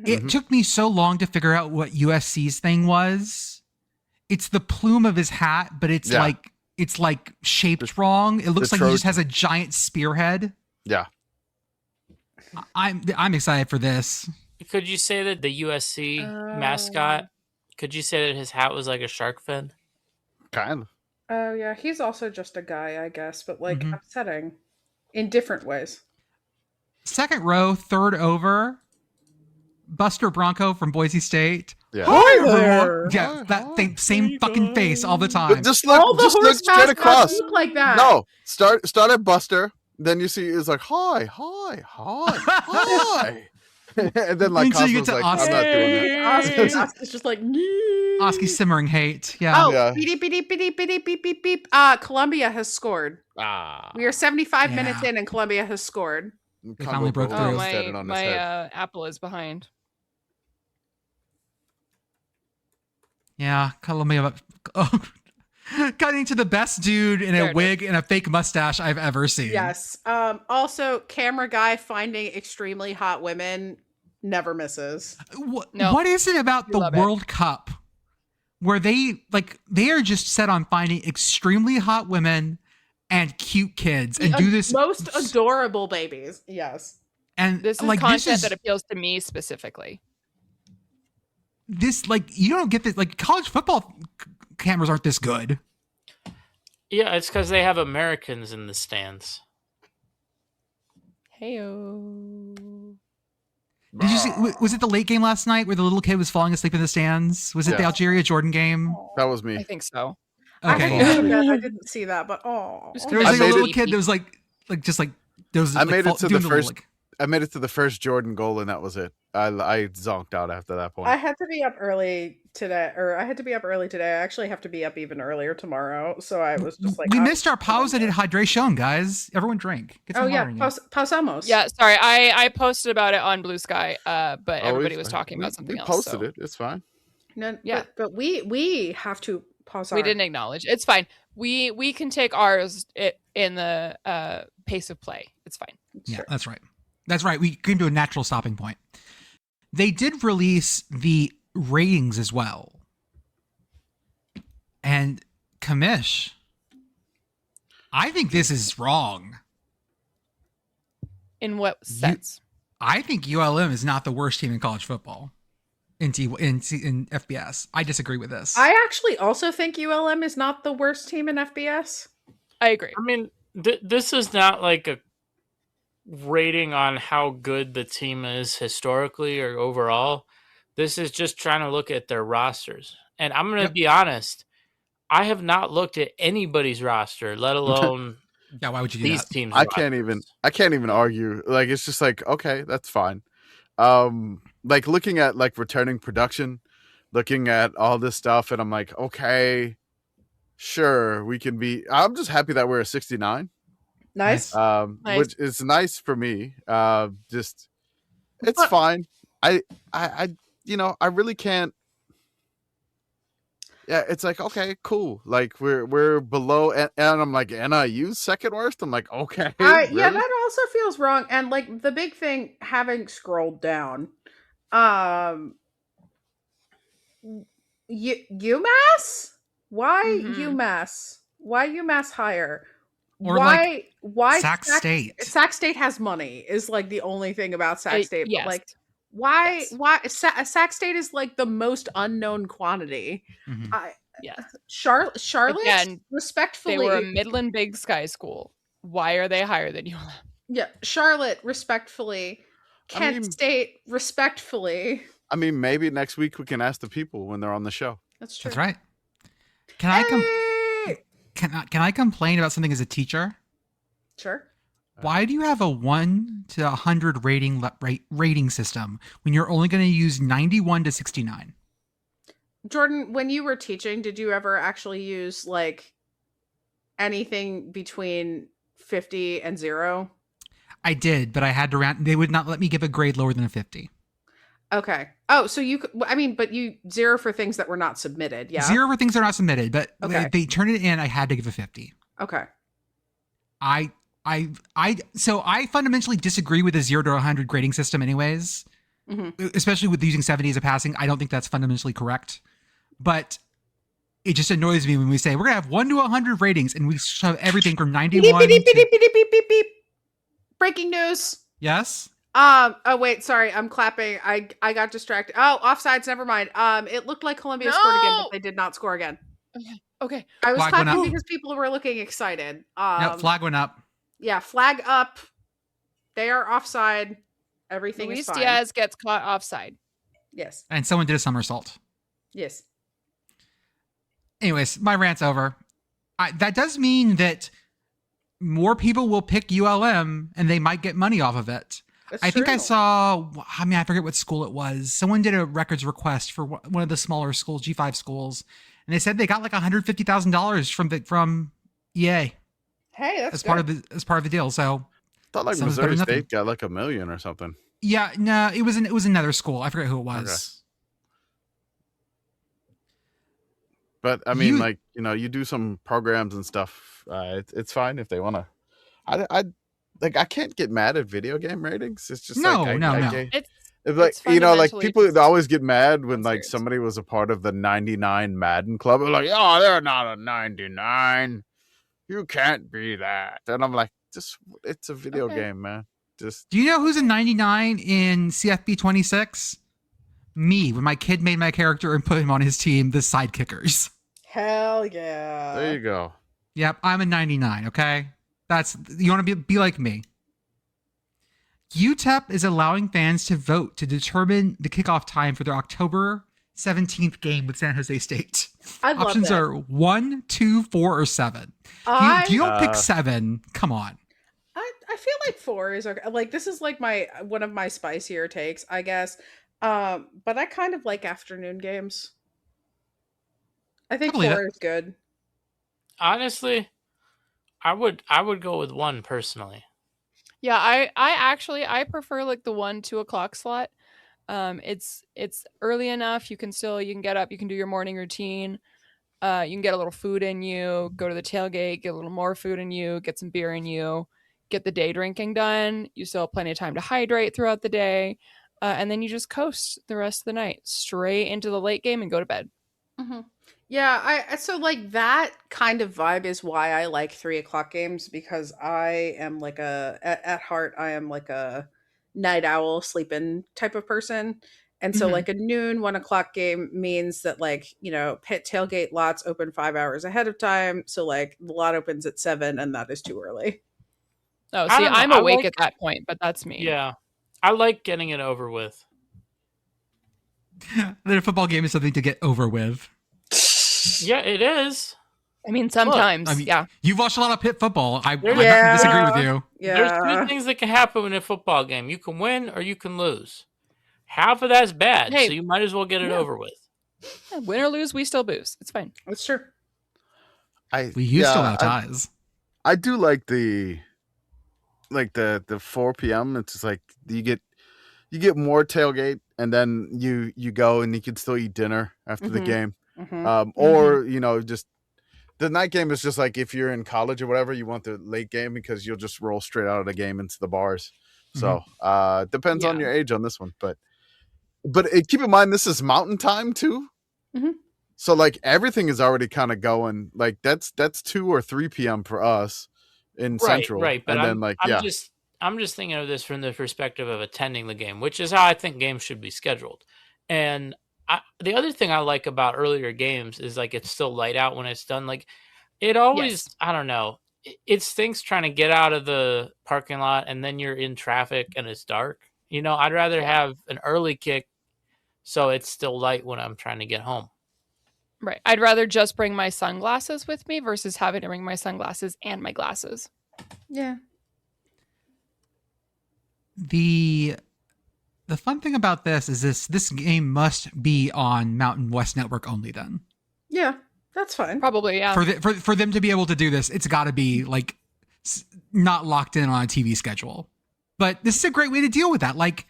It Mhm. took me so long to figure out what USC's thing was. It's the plume of his hat, but it's Yeah. like shaped wrong. It looks the like he just Trojan. has a giant spearhead. Yeah. I'm excited for this. Could you say that the USC mascot? Could you say that his hat was like a shark fin? Kind of. Oh yeah, he's also just a guy, I guess, but like Mhm. upsetting in different ways. Second row, third over. Buster Bronco from Boise State. Yeah. Hi there. Yeah, that thing, same fucking face all the But time. just All look, the just look horse straight mascots across. look like that. No, start at Buster. Then you see it's like hi, hi. And then like Until you get Cosmo's to like, Oscar. I'm not doing that. Oscar's just like nee. Oski's simmering hate. Yeah. Oh, Yeah. beep, beep, beep, beep, beep, beep, beep, beep. Columbia has scored. Ah, We are 75 Yeah. minutes in, and Columbia has scored. They finally broke Congo through. Oh, Bro standing on his my head. apple is behind. Yeah, Columbia. Oh, cutting to the best dude in There a it wig and a fake mustache I've ever seen. Yes. Also, camera guy finding extremely hot women never misses. No. What is it about We the love it. World Cup where they are just set on finding extremely hot women and cute kids and do this Most adorable babies. Yes. and This is like content that appeals to me specifically. this like you don't get this like college football cameras aren't this good. yeah, it's because they have Americans in the stands. Heyo. Did you see? Was it the late game last night where the little kid was falling asleep in the stands? Was it the Yeah. Algeria Jordan game? That was I me. think so. Okay, I, yeah. I didn't see that, but oh. Just There was I like a made little it- kid that was like just like there was. I like, made it to doing the little, first- I made it to the first Jordan goal, and that was it. I zonked out after that point. I had to be up early today, I actually have to be up even earlier tomorrow. So I was just like, we I'm missed our just gonna pausa go. and hydration, guys. Everyone drink. Get some Oh yeah, water in you. pausamos. Yeah, sorry. I posted about it on Blue Sky, but Oh, everybody it's was fine. talking about something we else. posted So it. It's fine. No, Yeah. but we have to pause. we didn't acknowledge. It's fine. We can take ours in the pace of play. It's fine. Yeah, that's right. That's right. We came to a natural stopping point. They did release the ratings as well. And Commish, I think this is wrong. In what sense? I think ULM is not the worst team in college football in FBS. I disagree with this. I actually also think ULM is not the worst team in FBS. I agree. I mean, this is not like a rating on how good the team is historically or overall. This is just trying to look at their rosters. And I'm going to be honest, I have not looked at anybody's roster, let alone yeah, why would you do these that? teams. I can't even argue. Like, it's just like, okay, that's fine. Like looking at like returning production, looking at all this stuff, and I'm like, okay, sure, we can be. I'm just happy that we're a 69. Nice. Nice. Which is nice for me. Just it's But- fine. I I really can't. Yeah, it's like, okay, cool. Like we're below, and I'm like, NIU's second worst. I'm like, okay, Yeah, really? that also feels wrong. And like the big thing, having scrolled down, UMass? Why Mhm. UMass? Why UMass higher? Or why Sac State. Sac State has money is like the only thing about Sac State. Yes. But like, why? Yes. Why Sac State is like the most unknown quantity. Mhm. Yes. Charlotte, Again, respectfully, They were a Midland Big Sky school. Why are they higher than ULM? yeah, Charlotte, respectfully, Kent mean- State, respectfully. I mean, maybe next week we can ask the people when they're on the show. That's true. That's right. Can I Hey! can I complain about something as a teacher? Sure. Why do you have a 1 to 100 rating system when you're only going to use 91 to 69? Jordan, when you were teaching, did you ever actually use like anything between 50 and 0? I did, but I had to they would not let me give a grade lower than a 50. Okay. Oh, so you could, I mean, but you 0 for things that were not submitted. Yeah. 0 for things that are not submitted, but Okay. they turned it in. I had to give a 50. Okay. So I fundamentally disagree with the 0 to 100 grading system anyways, especially with using 70 as a passing. I don't think that's fundamentally correct, but it just annoys me when we say we're going to have 1 to 100 ratings and we shove everything from 91 Beep, beep, to... beep, beep, beep, beep, beep, beep. Breaking news. Yes? Oh wait, sorry, I'm clapping. I got distracted. Oh, offsides, never mind. It looked like Columbia scored again, but No! they did not score again. Okay. I was Flag went clapping up. because people were looking excited. No, flag went up. Yeah, flag up. They are offside. Everything Luis is fine. Diaz gets caught offside. Yes. And someone did a somersault. Yes. Anyways, my rant's over. That does mean that more people will pick ULM and they might get money off of it. That's I think I true. saw, I forget what school it was. Someone did a records request for one of the smaller schools, G5 schools, and they said they got like $150,000 from EA Hey, that's as good. part of the deal. So I thought like Sounds better Missouri than nothing. State got like $1 million or something. yeah, no, it was another school. I forget who it was. But I mean, You- you do some programs and stuff. It's fine if they want to. I can't get mad at video game ratings. It's just No. It's Like It's like fundamentally people just always get mad when not like serious. somebody was a part of the 99 Madden club. They're like, oh, they're not a 99. You can't be that. And I'm like, it's a video Okay. game, man. Just Do you know who's a 99 in CFB 26? Me, when my kid made my character and put him on his team, the Sidekickers. Hell yeah. there you go. Yep, I'm a 99, okay? You want to be like me. UTEP is allowing fans to vote to determine the kickoff time for their October 17th game with San Jose State. I love Options that. are 1, 2, 4, or 7. I You don't pick 7. Come on. I feel like 4 is okay. Like this is like my one of my spicier takes, I guess. But I kind of like afternoon games. I think believe 4 it. is good. Honestly, I would go with 1 personally. Yeah, I prefer like the 1-2 o'clock slot. It's early enough. You can get up, you can do your morning routine. You can get a little food in you, go to the tailgate, get a little more food in you, get some beer in you, get the day drinking done. You still have plenty of time to hydrate throughout the day. And then you just coast the rest of the night straight into the late game and go to bed. Mm-hmm. Yeah, so like that kind of vibe is why I like 3 o'clock games, because I am like at heart, I am like a night owl sleeping type of person. And so Mhm. like a noon 1 o'clock game means that like, pit tailgate lots open 5 hours ahead of time. So like the lot opens at 7 and that is too early. Oh, I see, don't know. I'm I awake like- at that point, but that's me. Yeah. I like getting it over with. The football game is something to get over with. Yeah, it is. I mean, sometimes, I mean, yeah. You've watched a lot of Pitt football. I'm not Yeah. going to disagree with you. There's Yeah. 2 things that can happen in a football game. You can win or you can lose. Half of that's bad, Hey. so you might as well get it Yeah. over with. Yeah, win or lose, we still boost. It's fine. That's true. We used to allow ties. I do like the 4 p.m. It's just like you get more tailgate, and then you go and you can still eat dinner after the Mhm. game. Mhm. Or just the night game is just like if you're in college or whatever, you want the late game because you'll just roll straight out of the game into the bars. So depends on Yeah. your age on this one, but keep in mind this is mountain time too. Mhm. So like everything is already kind of going. Like that's 2 or 3 p.m. for us in Central, Right. But and then I'm just thinking of this from the perspective of attending the game, which is how I think games should be scheduled. And the other thing I like about earlier games is like it's still light out when it's done. Like it always, Yes. I don't know, it stinks trying to get out of the parking lot and then you're in traffic and it's dark. I'd rather have an early kick so it's still light when I'm trying to get home. Right. I'd rather just bring my sunglasses with me versus having to bring my sunglasses and my glasses. Yeah. The fun thing about this is this game must be on Mountain West Network only. Then Yeah. That's fine. Probably, yeah. for them to be able to do this, it's got to be like not locked in on a TV schedule. But this is a great way to deal with that. Like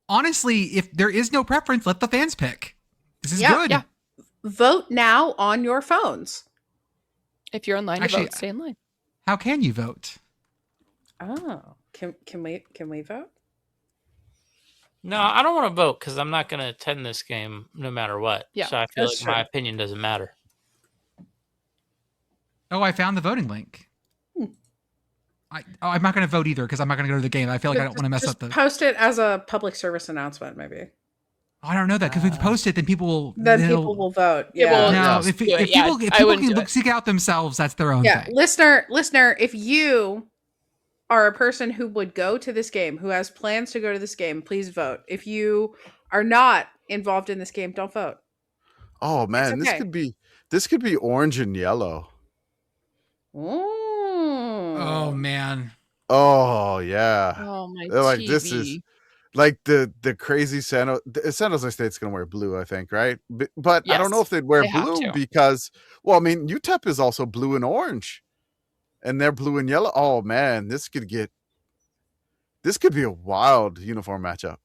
honestly, if there is no preference, let the fans pick. This is good. Yeah. Vote now on your phones. If you're in line to Actually, vote, stay in line. How can you vote? Oh, can we vote? No, I don't want to vote because I'm not going to attend this game no matter what. Yeah, So I feel that's like my true. opinion doesn't matter. Oh, I found the voting link. I'm not going to vote either because I'm not going to go to the game. I feel like I don't want to mess up the. Post it as a public service announcement, maybe. I don't know that because if we post it, then people will. Then people will vote. It will- Yeah. No, Yes. if Yeah, people, if I people wouldn't can do it. seek out themselves, that's their own Yeah. thing. Listener, if you are a person who would go to this game, who has plans to go to this game, please vote. If you are not involved in this game, don't vote. oh man, okay. this could be orange and yellow. Oh Oh. man. Oh yeah. Oh, my They're like, TV. this is like the crazy San Jose State's gonna wear blue, I think, right? But I don't know Yes, if they'd wear they have blue to. because, well, I mean, UTEP is also blue and orange, and they're blue and yellow. Oh man, this could be a wild uniform matchup.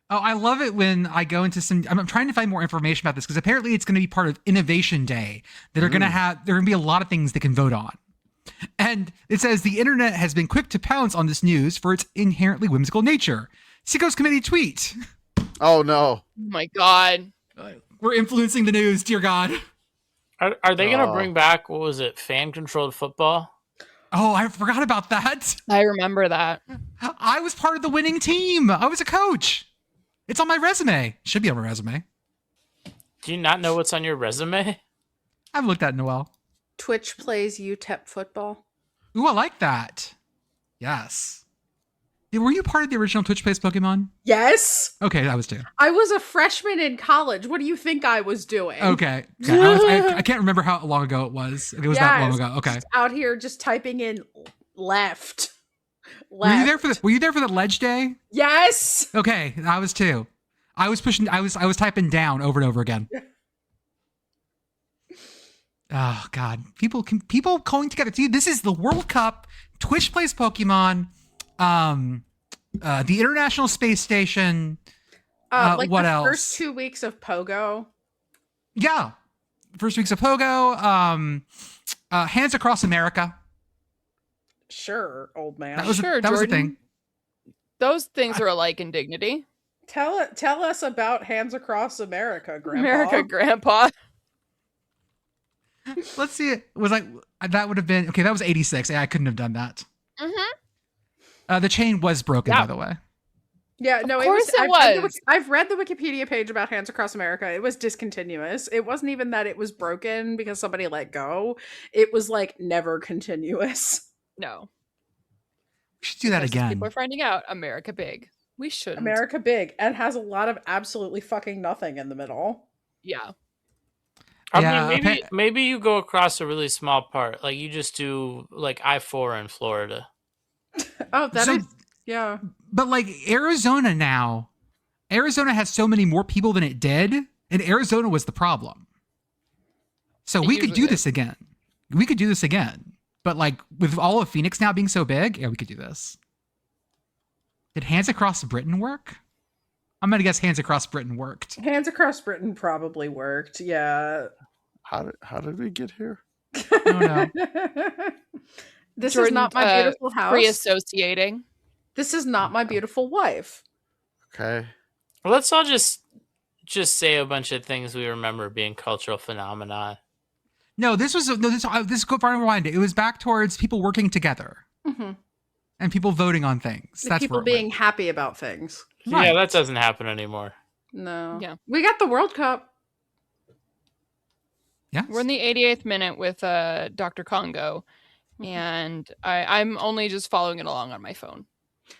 Oh, I love it when I go into some. I'm trying to find more information about this because apparently it's going to be part of Innovation Day that are going to have. There are going to be a lot of things they can vote on. And it says the internet has been quick to pounce on this news for its inherently whimsical nature. Sicko's committee tweet. Oh no. Oh, my God. We're influencing the news, dear God. Are they going to Oh. bring back, what was it, fan-controlled football? Oh, I forgot about that. I remember that. I was part of the winning team. I was a coach. It's on my resume. Should be on my resume. Do you not know what's on your resume? I haven't looked at it in a while. Twitch plays UTEP football. Ooh, I like that. Yes. Were you part of the original Twitch Plays Pokemon? Yes. Okay, I was too. I was a freshman in college. What do you think I was doing? Okay. I can't remember how long ago it was. It was that long Yes. ago. Okay. Just out here just typing in left. Were you there left. Were you there for the ledge day? Yes. Okay, I was too. I was pushing. I was typing down over and over again. Oh God, people going together. See, this is the World Cup. Twitch plays Pokemon. The International Space Station. Like what the else? first 2 weeks of Pogo. Yeah, first weeks of Pogo. Hands Across America. Sure, old man. That was Sure, that was a Jordan. thing. Those things are alike in dignity. Tell us about Hands Across America, Grandpa. America, Grandpa. Let's see. It was like that would have been okay. That was 86. Yeah, I couldn't have done that. Mm-hmm. The chain was broken, Yeah. by the way. Yeah, no, Of course it was. I've read the Wikipedia page about Hands Across America. It was discontinuous. It wasn't even that it was broken because somebody let go. It was like never continuous. No. We should do that Because again. People are finding out America big. We shouldn't. America big and has a lot of absolutely fucking nothing in the middle. Yeah. I Yeah, mean, maybe you go across a really small part, like you just do like I-4 in Florida. Oh, that So- is yeah. But like Arizona now, Arizona has so many more people than it did, and Arizona was the problem. So It we could do usually this again. We could do this again. But like with all of Phoenix now being so big, yeah, we could do this. Did Hands Across Britain work? I'm gonna guess Hands Across Britain worked. Hands Across Britain probably worked. Yeah. How did we get here? Oh no. This is Jordan, not my beautiful house. Pre-associating. This is not my beautiful wife. Okay. Well, let's all just say a bunch of things we remember being cultural phenomena. No, this go far and rewind. It was back towards people working together Mm-hmm. and people voting on things. That's People where it being went. happy about things. Right. Yeah, that doesn't happen anymore. No. Yeah. We got the World Cup. Yeah. We're in the 88th minute with Dr. Congo, and I'm only just following it along on my phone.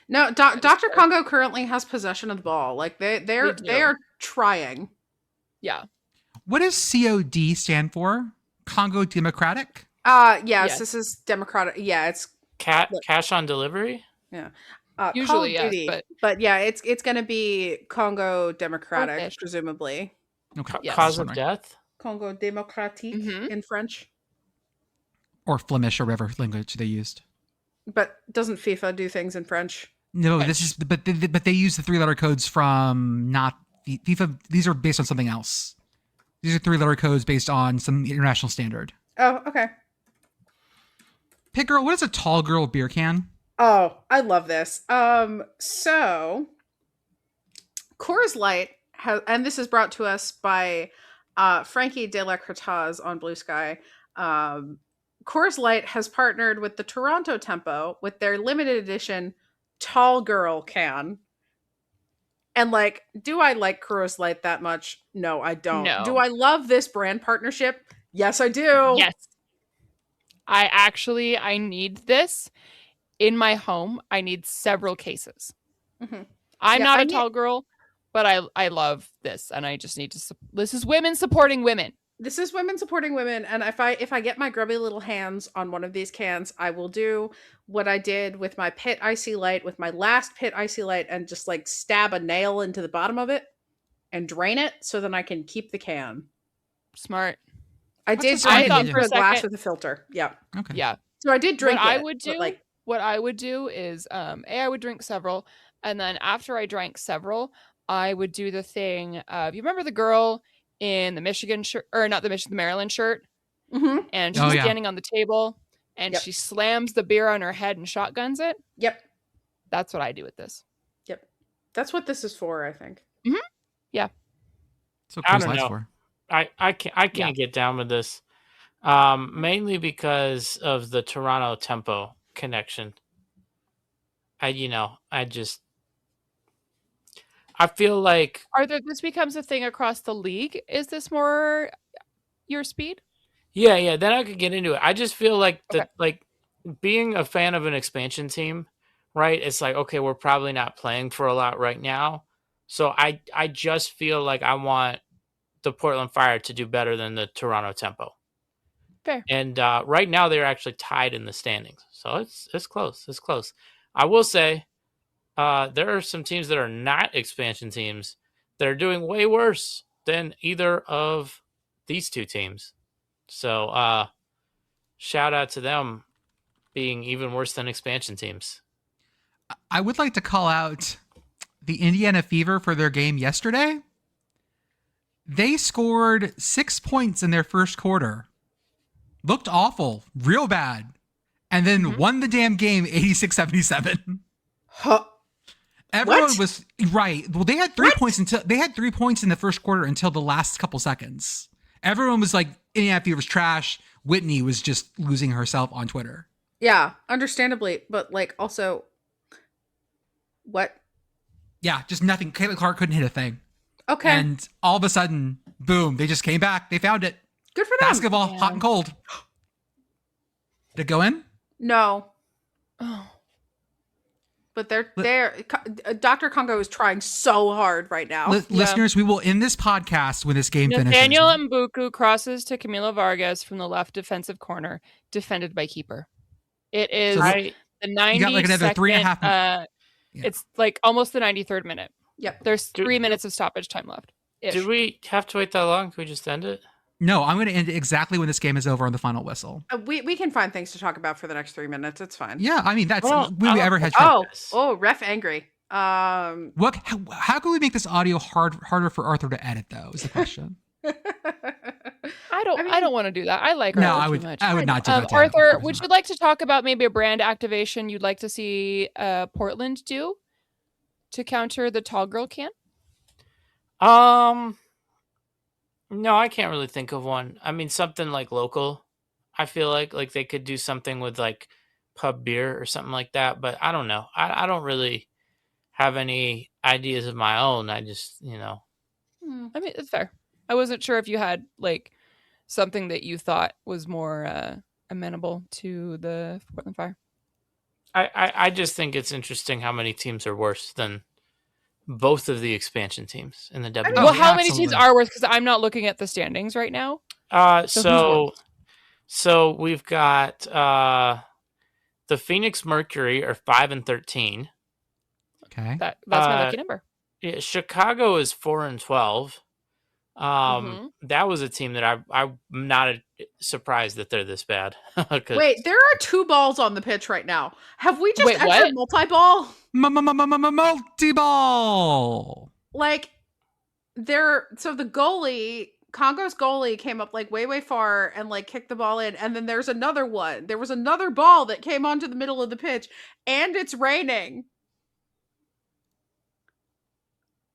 No, That is Dr. fair. Congo currently has possession of the ball. Like they do. are trying. Yeah. What does COD stand for? Congo Democratic? Yes, Yes. this is democratic. Yeah, it's Cash on delivery? Call Usually, of yes, Duty, but yeah, it's going to be Congo Democratic, Okay. presumably. Okay. Yes. Cause of Wondering. death? Congo Démocratique Mhm. in French. Or Flemish or whatever language they used. But doesn't FIFA do things in French? No, French. this is but they use the 3-letter codes from not FIFA. These are based on something else. These are 3-letter codes based on some international standard. Oh, okay. Pitt Girl, what is a tall girl beer can? Oh, I love this. So Coors Light has, and this is brought to us by Frankie de la Cortaz on Blue Sky. Coors Light has partnered with the Toronto Tempo with their limited edition Tall Girl can. And like, do I like Coors Light that much? No, I don't. No. Do I love this brand partnership? Yes, I do. Yes. I need this in my home. I need several cases. Mhm. I'm Yeah, not I a need- tall girl, but I love this, and I just need to. This is women supporting women. This is women supporting women, and if I get my grubby little hands on one of these cans, I will do what I did with my Pitt Icy Light, with my last Pitt Icy Light, and just like stab a nail into the bottom of it and drain it so then I can keep the can. Smart. I What's did the drain it second into for a a glass second? with a filter. Yeah. Okay. Yeah. So I did drink What I it, would but, do, like, what I would do is, I would drink several, and then after I drank several, I would do the thing. You remember the girl in the Michigan shirt, or not the Michigan, the Maryland shirt, mhm. and she's Oh, yeah. standing on the table, and Yep. she slams the beer on her head and shotguns it. Yep. That's what I do with this. That's what this is for, I think. That's what I Coors don't Light's know. for. I can't get down with this. Mainly because of the Toronto Tempo connection. I feel like This becomes a thing across the league. Is this more your speed? yeah, then I could get into it. I just feel like Okay. like being a fan of an expansion team, right? It's like, okay, we're probably not playing for a lot right now. So I just feel like I want the Portland Fire to do better than the Toronto Tempo. Fair. And right now they're actually tied in the standings. So it's close. It's close. I will say there are some teams that are not expansion teams that are doing way worse than either of these two teams. So shout out to them being even worse than expansion teams. I would like to call out the Indiana Fever for their game yesterday. They scored 6 points in their first quarter. Looked awful, real bad. And then won the damn game 86-77. Huh. Everyone What? was right. Well, they had 3 points in the first quarter until the last couple seconds. Everyone was like, Indiana Fever was trash. Whitney was just losing herself on Twitter. Yeah, understandably, but like also, what? Yeah, just nothing. Caitlin Clark couldn't hit a thing. Okay, And all of a sudden, boom, they just came back. They found it. good for them. Basketball, hot and cold. Did it go in? No, Oh. but Dr. Congo is trying so hard right now. Listeners, we will end this podcast when this game finishes. Nathaniel Mbuku crosses to Camilo Vargas from the left defensive corner, defended by keeper. It is So the 90 you got like another 3.5 minutes. Yeah. It's like almost the 93rd minute. Yep. There's 3 minutes of stoppage time left. Do we have to wait that long? Can we just end it? No, I'm going to end it exactly when this game is over on the final whistle. We can find things to talk about for the next 3 minutes. It's fine. Yeah, I mean, that's Well, we ever had. Oh, ref angry. How can we make this audio harder for Arthur to edit, though, is the question. I don't want to do that. I like No, Arthur I would too much. I would not do that. to him. Arthur, would you like to talk about maybe a brand activation you'd like to see Portland do to counter the tall girl can? No, I can't really think of one. I mean, something like local. I feel like they could do something with like pub beer or something like that. But I don't know. I don't really have any ideas of my own. I just, I mean, it's fair. I wasn't sure if you had like something that you thought was more amenable to the Portland Fire. I just think it's interesting how many teams are worse than both of the expansion teams in the W. Well, how many absolutely. teams are worth? Because I'm not looking at the standings right now. So we've got the Phoenix Mercury are 5-13. Okay. That's my lucky number. Yeah, Chicago is 4-12. That was a team that I'm not surprised that they're this bad. Wait, there are 2 balls on the pitch right now. Have we just Wait, entered what? multi-ball? Multi-ball. Like, so the goalie, Congo's goalie came up like way far and like kicked the ball in, and then there's another one. There was another ball that came onto the middle of the pitch, and it's raining.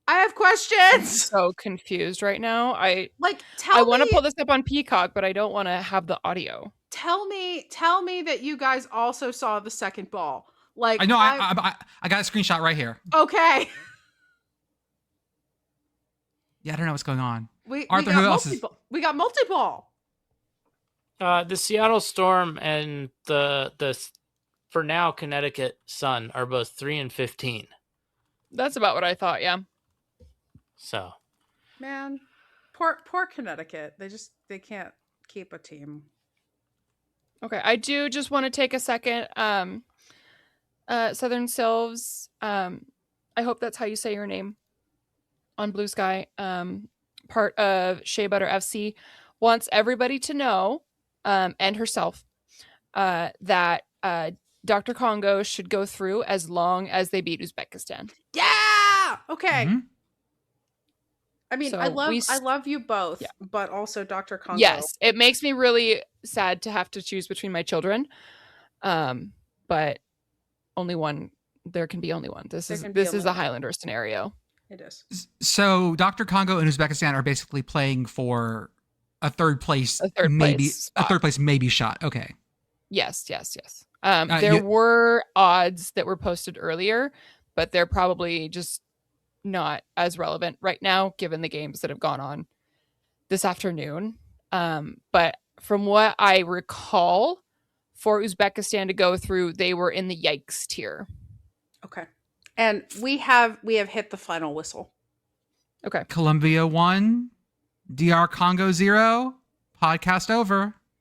I have I'm questions. so confused right now. I Like, want to pull this up on Peacock, but I don't want to have the audio. Tell me that you guys also saw the second ball. Like, I know. I got a screenshot right here. okay. Yeah, I don't know what's going on. we Arthur, got who else is? we got multi-ball. The Seattle Storm and the for now Connecticut Sun are both 3-15. That's about what I thought. Yeah. So, Man, poor Connecticut. They can't keep a team. Okay. I do just want to take a second. Southern Sylves. I hope that's how you say your name on Blue Sky. Part of Shea Butter FC wants everybody to know, and herself, that Dr. Congo should go through as long as they beat Uzbekistan. Yeah. Okay. Mhm. I mean, So I love you both, but also Dr. Congo. Yes, it makes me really sad to have to choose between my children, but only one. There can be only one. This is a Highlander scenario. It is. So Dr. Congo and Uzbekistan are basically playing for a third place, maybe shot. Okay. Yes. There were odds that were posted earlier, but they're probably just not as relevant right now, given the games that have gone on this afternoon. But from what I recall, for Uzbekistan to go through, they were in the yikes tier. Okay. And we have hit the final whistle. Okay. Colombia 1, DR Congo 0. Podcast over.